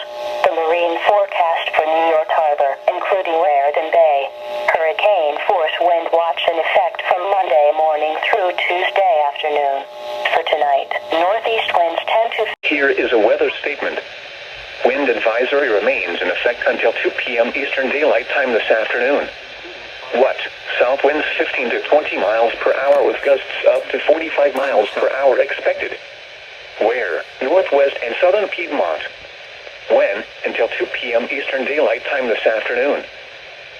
The marine forecast for New York Harbor, including Raritan Bay. Hurricane force wind watch in effect from Monday morning through Tuesday afternoon. For tonight, northeast winds 10 to... Here is a weather statement. Wind advisory remains in effect until 2 p.m. Eastern Daylight Time this afternoon. What? South winds 15 to 20 miles per hour with gusts up to 45 miles per hour expected. Where? Northwest and southern Piedmont. When? Until 2 p.m. Eastern Daylight Time this afternoon.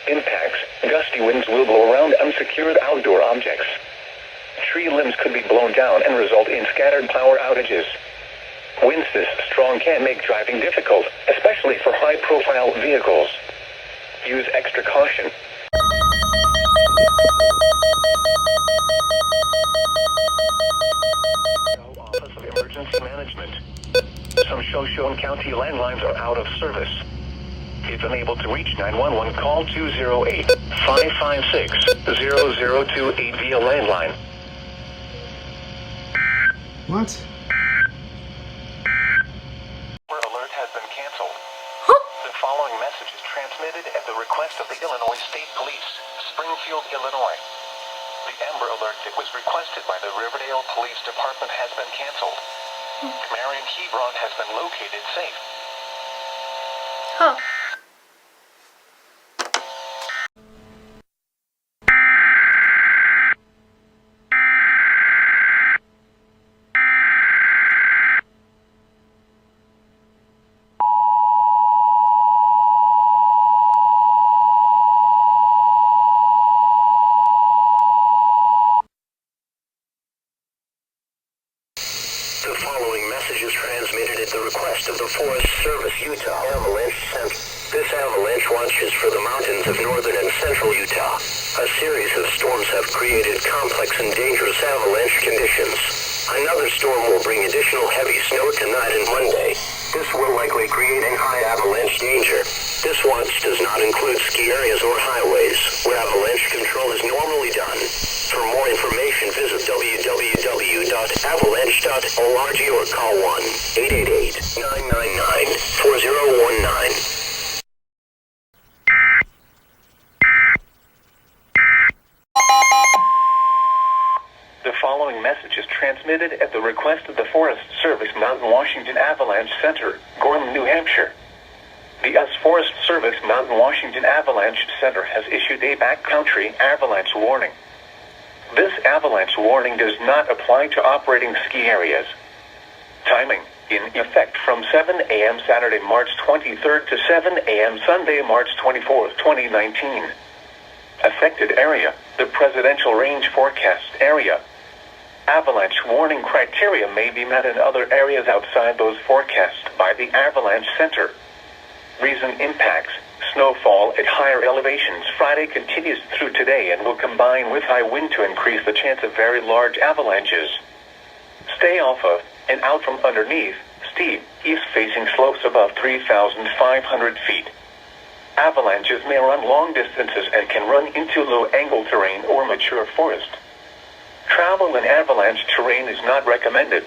Impacts. Gusty winds will blow around unsecured outdoor objects. Tree limbs could be blown down and result in scattered power outages. Winds this strong can make driving difficult, especially for high-profile vehicles. Use extra caution. Office of Emergency Management. Some Shoshone County landlines are out of service. If unable to reach 911, call 208-556-0028 via landline. What? Alert has been canceled. The following message is transmitted at the request of the Illinois State Police, Springfield, Illinois. The Amber Alert that was requested by the Riverdale Police Department has been canceled. Marion Hebron has been located safe. Huh. The following message is transmitted at the request of the Forest Service Utah Avalanche Center. This avalanche watches for the mountains of northern and central Utah. A series of storms have created complex and dangerous avalanche conditions. Another storm will bring additional heavy snow tonight and Monday. This will likely create a high avalanche danger. This watch does not include ski areas or highways, where avalanche control is normally done. For more information, visit www.avalanche.org or call 1-888-999-4019. The following message is transmitted at the request of the Forest Service Mountain Washington Avalanche Center, Gorham, New Hampshire. The U.S. Forest Service Mountain Washington Avalanche Center has issued a backcountry avalanche warning. This avalanche warning does not apply to operating ski areas. Timing: in effect from 7 a.m. Saturday, March 23rd to 7 a.m. Sunday, March 24th, 2019. Affected area: the Presidential Range Forecast area. Avalanche warning criteria may be met in other areas outside those forecast by the Avalanche Center. Reason: impacts. Snowfall at higher elevations Friday continues through today and will combine with high wind to increase the chance of very large avalanches. Stay off of and out from underneath steep, east-facing slopes above 3,500 feet. Avalanches may run long distances and can run into low-angle terrain or mature forest. Travel in avalanche terrain is not recommended.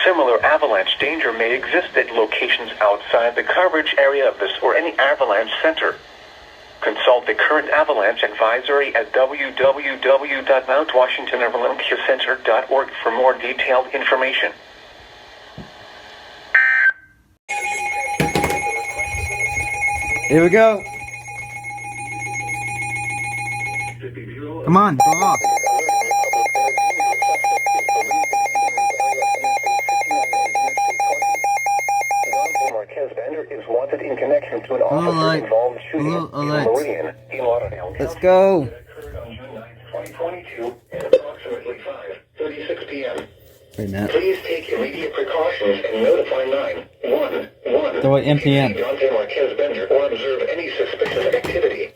Similar avalanche danger may exist at locations outside the coverage area of this or any avalanche center. Consult the current avalanche advisory at www.mountwashingtonavalanchecenter.org for more detailed information. Here we go. Come on, go off. Is wanted in connection to an officer involved shooting in Meridian, in Lauderdale. Let's go. Occurred on June 9, 2022 at approximately 5:36 p.m. Wait a minute. Please take immediate precautions and notify 911. So what, NPN? Dante Marquez Bender or observe any suspicious activity.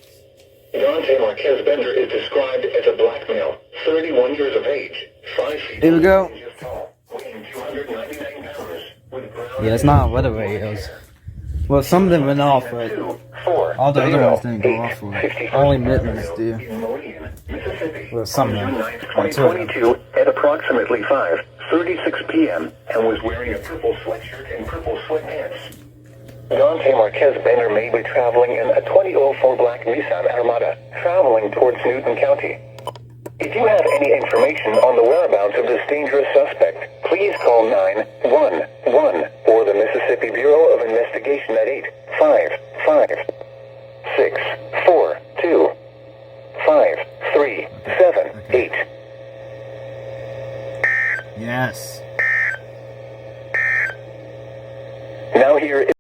Dante Marquez Bender is described as a black male, 31 years of age, 5 feet Here we go. tall, weighing 299 pounds. Yeah, it's not weather radios. Well, some of them went off, but all the other ones didn't go off for it. Only Midlands do. Well, some of them. 2022 at approximately 5:36 p.m. and was wearing a purple sweatshirt and purple sweatpants. Dante Marquez Bender may be traveling in a 2004 black Nissan Armada, traveling towards Newton County. If you have any information on the whereabouts of this dangerous suspect, please call 911 or the Mississippi Bureau of Investigation at 855-642-5378. Yes. here is...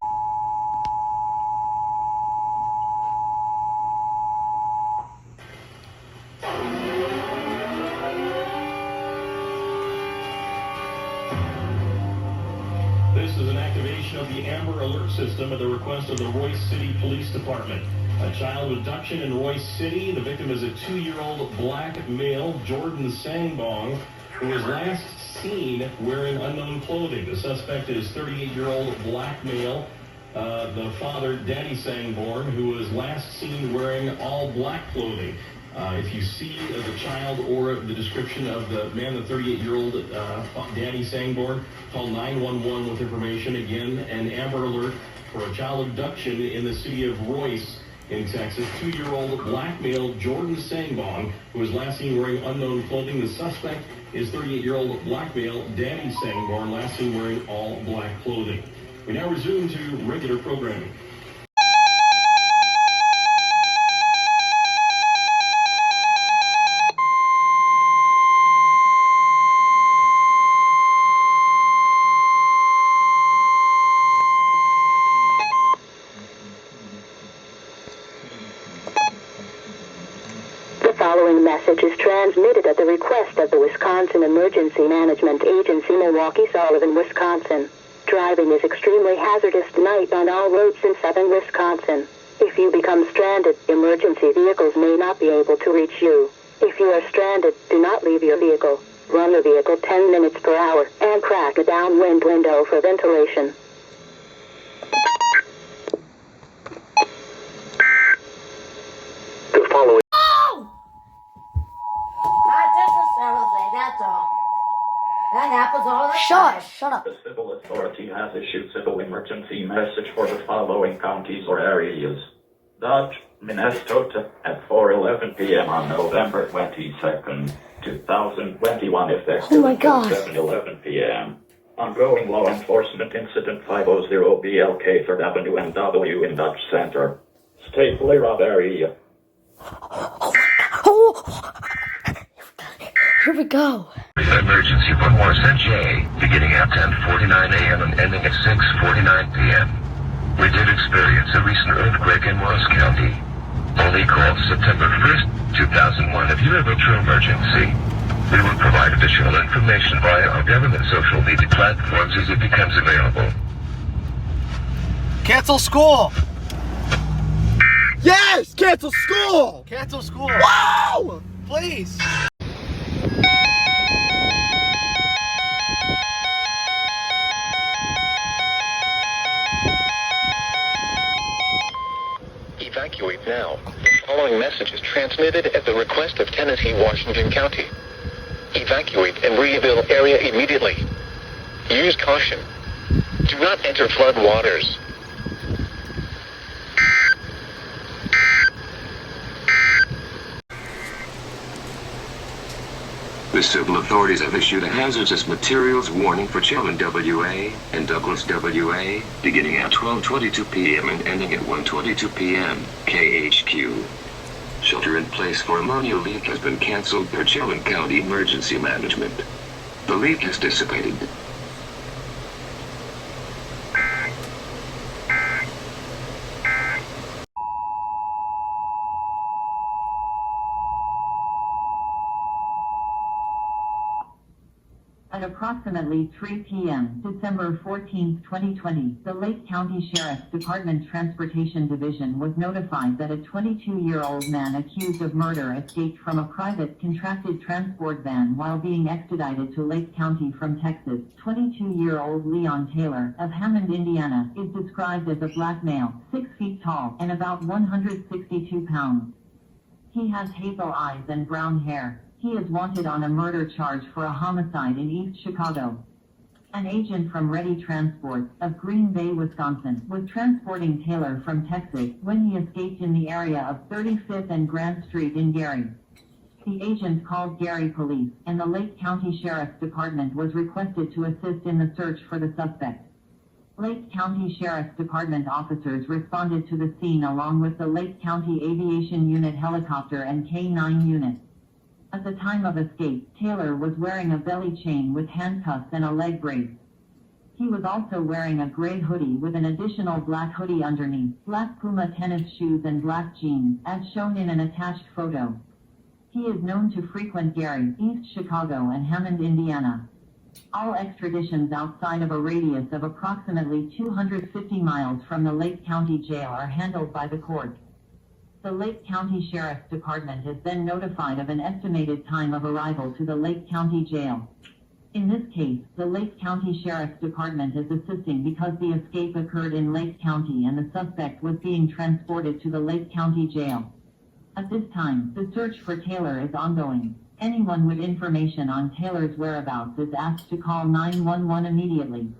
This is an activation of the Amber Alert system at the request of the Royce City Police Department. A child abduction in Royce City. The victim is a 2-year-old black male, Jordan Sangbong, who was last seen wearing unknown clothing. The suspect is 38-year-old black male, the father, Danny Sangbong, who was last seen wearing all black clothing. If you see the child or the description of the man, the 38-year-old Danny Sangbong, call 911 with information. Again, an Amber Alert for a child abduction in the city of Royce in Texas. 2-year-old black male Jordan Sangbong, who was last seen wearing unknown clothing. The suspect is 38-year-old black male Danny Sangbong, last seen wearing all black clothing. We now resume to regular programming. The following message is transmitted at the request of the Wisconsin Emergency Management Agency, Milwaukee, Sullivan, Wisconsin. Driving is extremely hazardous tonight on all roads in southern Wisconsin. If you become stranded, emergency vehicles may not be able to reach you. If you are stranded, do not leave your vehicle. Run the vehicle 10 minutes per hour and crack a downwind window for ventilation. The following... That's all. That happens all the time. Shut up. The civil authority has issued civil emergency message for the following counties or areas. Dodge, Minnesota, at 4:11 p.m. on November 22nd, 2021, effective Oh my God. 7:11 p.m. Ongoing law enforcement incident 500 BLK 3rd Avenue and W in Dodge Center. Stay clear of area. Here we go. Emergency from Morrison J, beginning at 10:49 a.m. and ending at 6:49 p.m. We did experience a recent earthquake in Morris County. Only call September 1st, 2001 if you have a true emergency. We will provide additional information via our government social media platforms as it becomes available. Cancel school! Yes! Cancel school! Cancel school! Wow! Please! Evacuate now. The following message is transmitted at the request of Tennessee, Washington County. Evacuate and rebuild area immediately. Use caution. Do not enter flood waters. The civil authorities have issued a hazardous materials warning for Chellan, WA, and Douglas, WA, beginning at 12:22 p.m. and ending at 1:22 p.m. KHQ. Shelter in place for ammonia leak has been canceled per Chellan County Emergency Management. The leak has dissipated. At approximately 3 p.m., December 14, 2020, the Lake County Sheriff's Department Transportation Division was notified that a 22-year-old man accused of murder escaped from a private contracted transport van while being extradited to Lake County from Texas. 22-year-old Leon Taylor of Hammond, Indiana, is described as a black male, 6 feet tall, and about 162 pounds. He has hazel eyes and brown hair. He is wanted on a murder charge for a homicide in East Chicago. An agent from Ready Transport of Green Bay, Wisconsin, was transporting Taylor from Texas when he escaped in the area of 35th and Grant Street in Gary. The agent called Gary Police, and the Lake County Sheriff's Department was requested to assist in the search for the suspect. Lake County Sheriff's Department officers responded to the scene along with the Lake County Aviation Unit helicopter and K-9 unit. At the time of escape, Taylor was wearing a belly chain with handcuffs and a leg brace. He was also wearing a gray hoodie with an additional black hoodie underneath, black Puma tennis shoes and black jeans, as shown in an attached photo. He is known to frequent Gary, East Chicago and Hammond, Indiana. All extraditions outside of a radius of approximately 250 miles from the Lake County Jail are handled by the court. The Lake County Sheriff's Department is then notified of an estimated time of arrival to the Lake County Jail. In this case, the Lake County Sheriff's Department is assisting because the escape occurred in Lake County and the suspect was being transported to the Lake County Jail. At this time, the search for Taylor is ongoing. Anyone with information on Taylor's whereabouts is asked to call 911 immediately.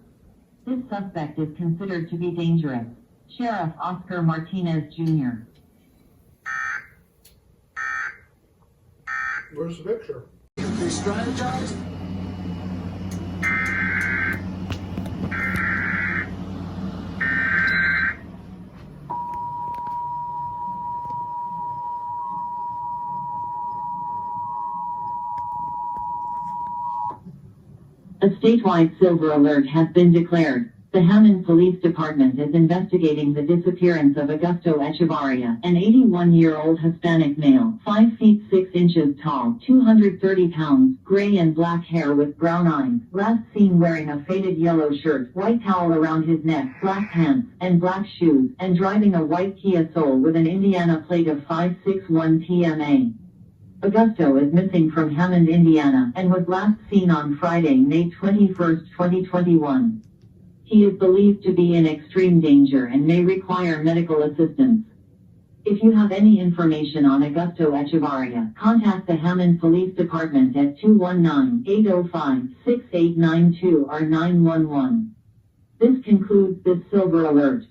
This suspect is considered to be dangerous. Sheriff Oscar Martinez, Jr. Where's the picture? They strategized. A statewide silver alert has been declared. The Hammond Police Department is investigating the disappearance of Augusto Echevarria, an 81-year-old Hispanic male, 5 feet 6 inches tall, 230 pounds, gray and black hair with brown eyes, last seen wearing a faded yellow shirt, white towel around his neck, black pants, and black shoes, and driving a white Kia Soul with an Indiana plate of 561 TMA. Augusto is missing from Hammond, Indiana, and was last seen on Friday, May 21, 2021. He is believed to be in extreme danger and may require medical assistance. If you have any information on Augusto Echevarria, contact the Hammond Police Department at 219-805-6892 or 911. This concludes this silver alert.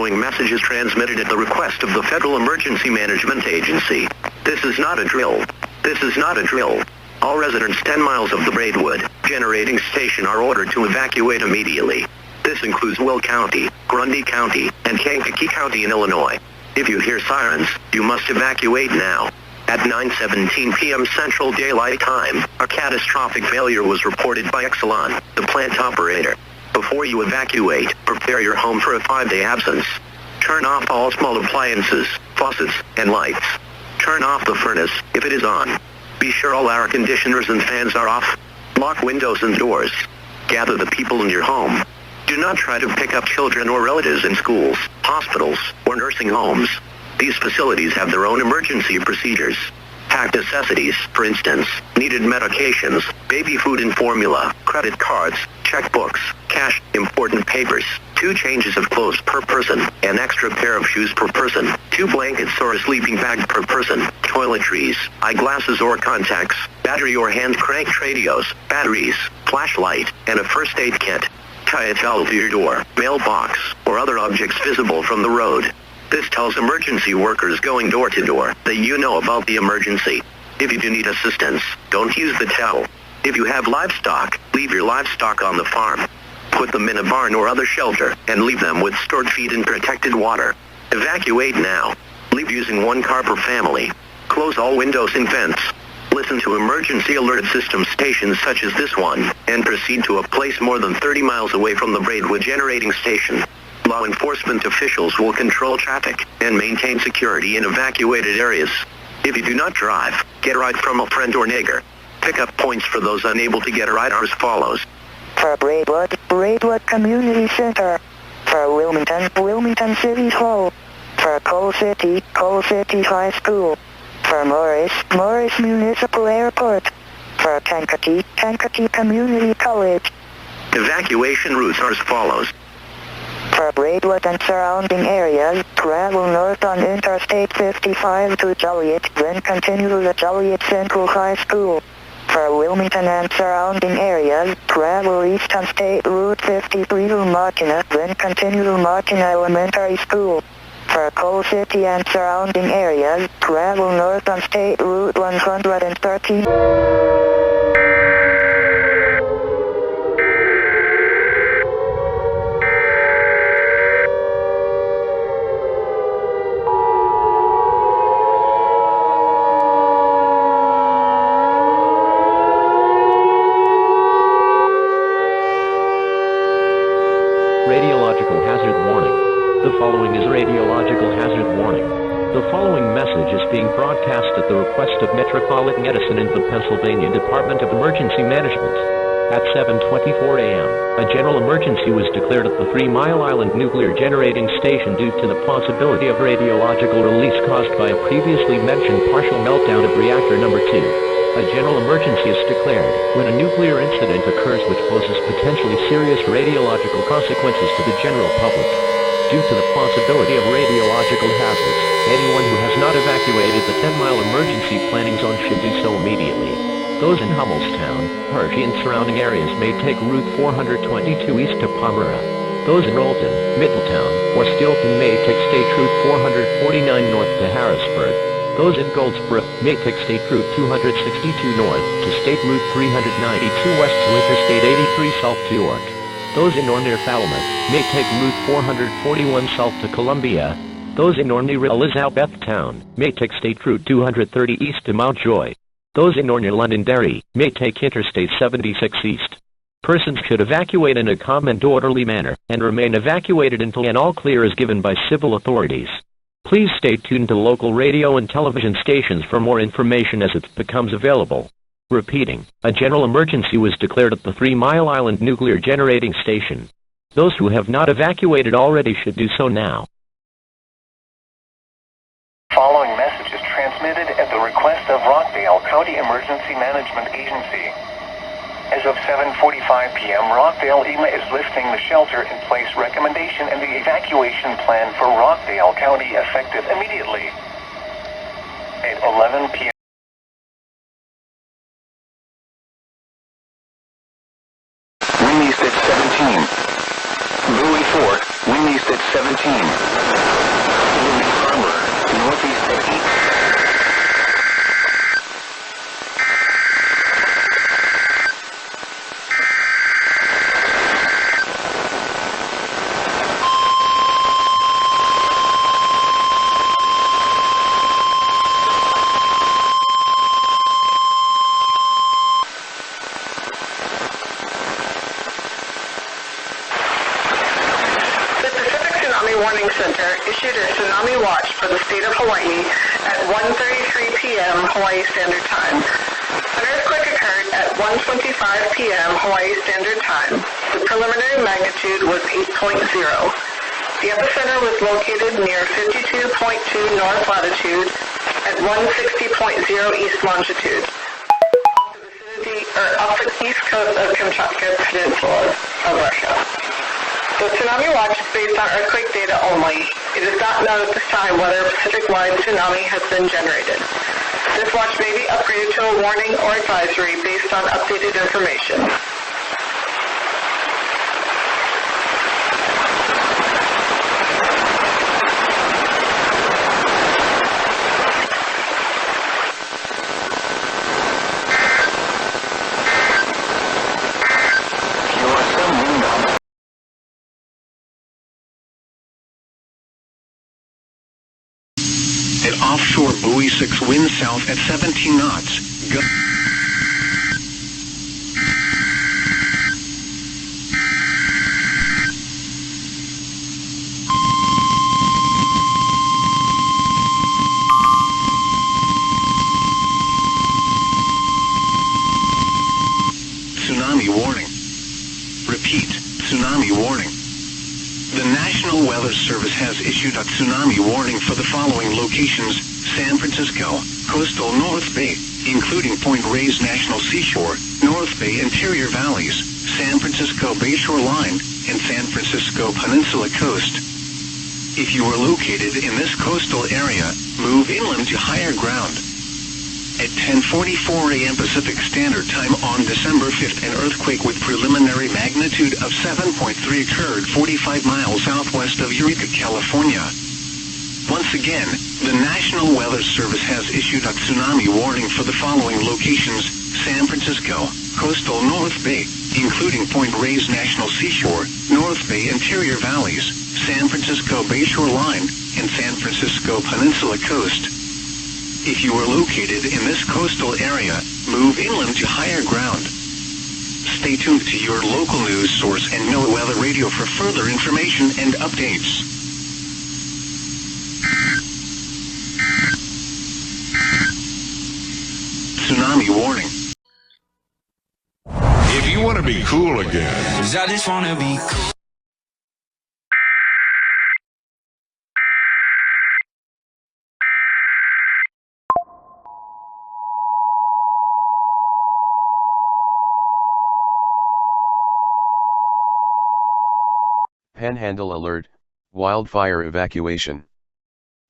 Message is transmitted at the request of the Federal Emergency Management Agency. This is not a drill. This is not a drill. All residents 10 miles of the Braidwood generating station are ordered to evacuate immediately. This includes Will County, Grundy County, and Kankakee County in Illinois. If you hear sirens, you must evacuate now. At 9:17 p.m. Central Daylight Time, a catastrophic failure was reported by Exelon, the plant operator. Before you evacuate, prepare your home for a 5-day absence. Turn off all small appliances, faucets, and lights. Turn off the furnace, if it is on. Be sure all air conditioners and fans are off. Lock windows and doors. Gather the people in your home. Do not try to pick up children or relatives in schools, hospitals, or nursing homes. These facilities have their own emergency procedures. Pack necessities, for instance, needed medications, baby food and formula, credit cards, checkbooks, cash, important papers, 2 changes of clothes per person, an extra pair of shoes per person, 2 blankets or a sleeping bag per person, toiletries, eyeglasses or contacts, battery or hand cranked radios, batteries, flashlight, and a first aid kit. Tie a towel to your door, mailbox, or other objects visible from the road. This tells emergency workers going door to door that you know about the emergency. If you do need assistance, don't use the towel. If you have livestock, leave your livestock on the farm. Put them in a barn or other shelter, and leave them with stored feed and protected water. Evacuate now. Leave using 1 car per family. Close all windows and vents. Listen to emergency alert system stations such as this one, and proceed to a place more than 30 miles away from the Braidwood generating station. Law enforcement officials will control traffic and maintain security in evacuated areas. If you do not drive, get a ride from a friend or neighbor. Pickup points for those unable to get a ride are as follows. For Braidwood, Braidwood Community Center. For Wilmington, Wilmington City Hall. For Coal City, Coal City High School. For Morris, Morris Municipal Airport. For Kankakee, Kankakee Community College. Evacuation routes are as follows. For Braidwood and surrounding areas, travel north on Interstate 55 to Joliet, then continue to the Joliet Central High School. For For Wilmington and surrounding areas, travel east on State Route 53 to Makina, then continue to Makina Elementary School. For Coal City and surrounding areas, travel north on State Route 113. Radiological hazard warning. The following is radiological hazard warning. The following message is being broadcast at the request of Metropolitan Edison and the Pennsylvania Department of Emergency Management. At 7:24 a.m., a general emergency was declared at the 3 Mile Island Nuclear Generating Station due to the possibility of radiological release caused by a previously mentioned partial meltdown of reactor number 2. A general emergency is declared when a nuclear incident occurs which poses potentially serious radiological consequences to the general public. Due to the possibility of radiological hazards, anyone who has not evacuated the 10-mile emergency planning zone should do so immediately. Those in Hummelstown, Hershey and surrounding areas may take Route 422 east to Palmyra. Those in Rolton, Middletown, or Stilton may take State Route 449 north to Harrisburg. Those in Goldsboro may take State Route 262 north to State Route 392 west to Interstate 83 south to York. Those in or near Falmouth may take Route 441 south to Columbia. Those in or near Elizabethtown may take State Route 230 east to Mountjoy. Those in or near Londonderry may take Interstate 76 east. Persons should evacuate in a calm and orderly manner and remain evacuated until an all clear is given by civil authorities. Please stay tuned to local radio and television stations for more information as it becomes available. Repeating, a general emergency was declared at the 3 Mile Island Nuclear Generating Station. Those who have not evacuated already should do so now. Following message is transmitted at the request of Rockdale County Emergency Management Agency. As of 7:45 p.m., Rockdale EMA is lifting the shelter-in-place recommendation and the evacuation plan for Rockdale County effective immediately. At 11 p.m. Wind east at 17. Bowie Fork, wind east at 17. Louis Harbor, northeast at 8. Warning Center issued a tsunami watch for the state of Hawaii at 1:33 p.m. Hawaii Standard Time. An earthquake occurred at 1:25 p.m. Hawaii Standard Time. The preliminary magnitude was 8.0. The epicenter was located near 52.2 north latitude at 160.0 east longitude, off the east coast of Kamchatka Peninsula of Russia. The tsunami watch is based on earthquake data only. It is not known at this time whether a Pacific-wide tsunami has been generated. This watch may be upgraded to a warning or advisory based on updated information. At offshore buoy 6 wind south at 17 knots. Go. Tsunami warning. Repeat, tsunami warning. The National Weather Service has issued a tsunami warning for the following locations: San Francisco, coastal North Bay, including Point Reyes National Seashore, North Bay Interior Valleys, San Francisco Bayshore Line, and San Francisco Peninsula Coast. If you are located in this coastal area, move inland to higher ground. At 10:44 a.m. Pacific Standard Time on December 5th, an earthquake with preliminary magnitude of 7.3 occurred 45 miles southwest of Eureka, California. Once again, the National Weather Service has issued a tsunami warning for the following locations: San Francisco, coastal North Bay, including Point Reyes National Seashore, North Bay Interior Valleys, San Francisco Bayshore Line, and San Francisco Peninsula Coast. If you are located in this coastal area, move inland to higher ground. Stay tuned to your local news source and NOAA Weather Radio for further information and updates. Tsunami warning. If you want to be cool again, I just want to be cool. Panhandle alert, wildfire evacuation.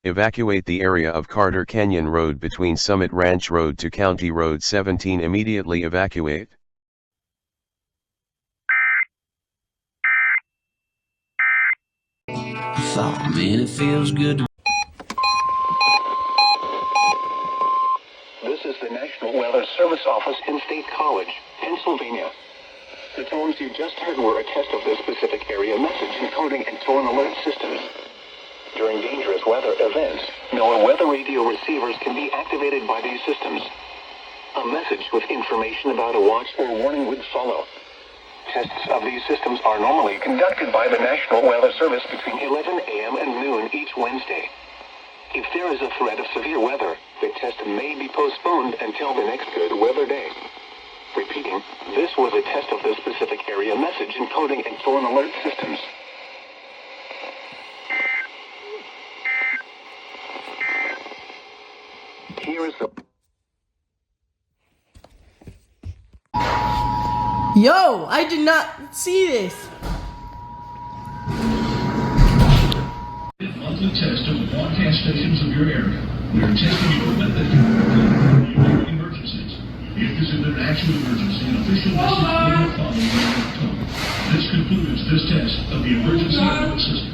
Evacuate the area of Carter Canyon Road between Summit Ranch Road to County Road 17. Immediately evacuate. Oh man, it feels good to... This is the National Weather Service office in State College, Pennsylvania. The tones you just heard were a test of the specific area message encoding and tone alert systems. During dangerous weather events, NOAA weather radio receivers can be activated by these systems. A message with information about a watch or warning would follow. Tests of these systems are normally conducted by the National Weather Service between 11 a.m. and noon each Wednesday. If there is a threat of severe weather, the test may be postponed until the next good weather day. Repeating, this was a test of the specific area message encoding and tone alert systems. Here is the... Yo, I did not see this. Monthly test of the broadcast stations of your area. We are testing equipment that can work during emergencies. If this is an actual emergency, an official message will be followed by the tone. This concludes this test of the emergency alert system.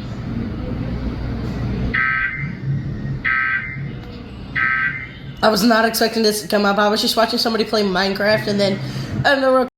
I was not expecting this to come up. I was just watching somebody play Minecraft and then I don't know.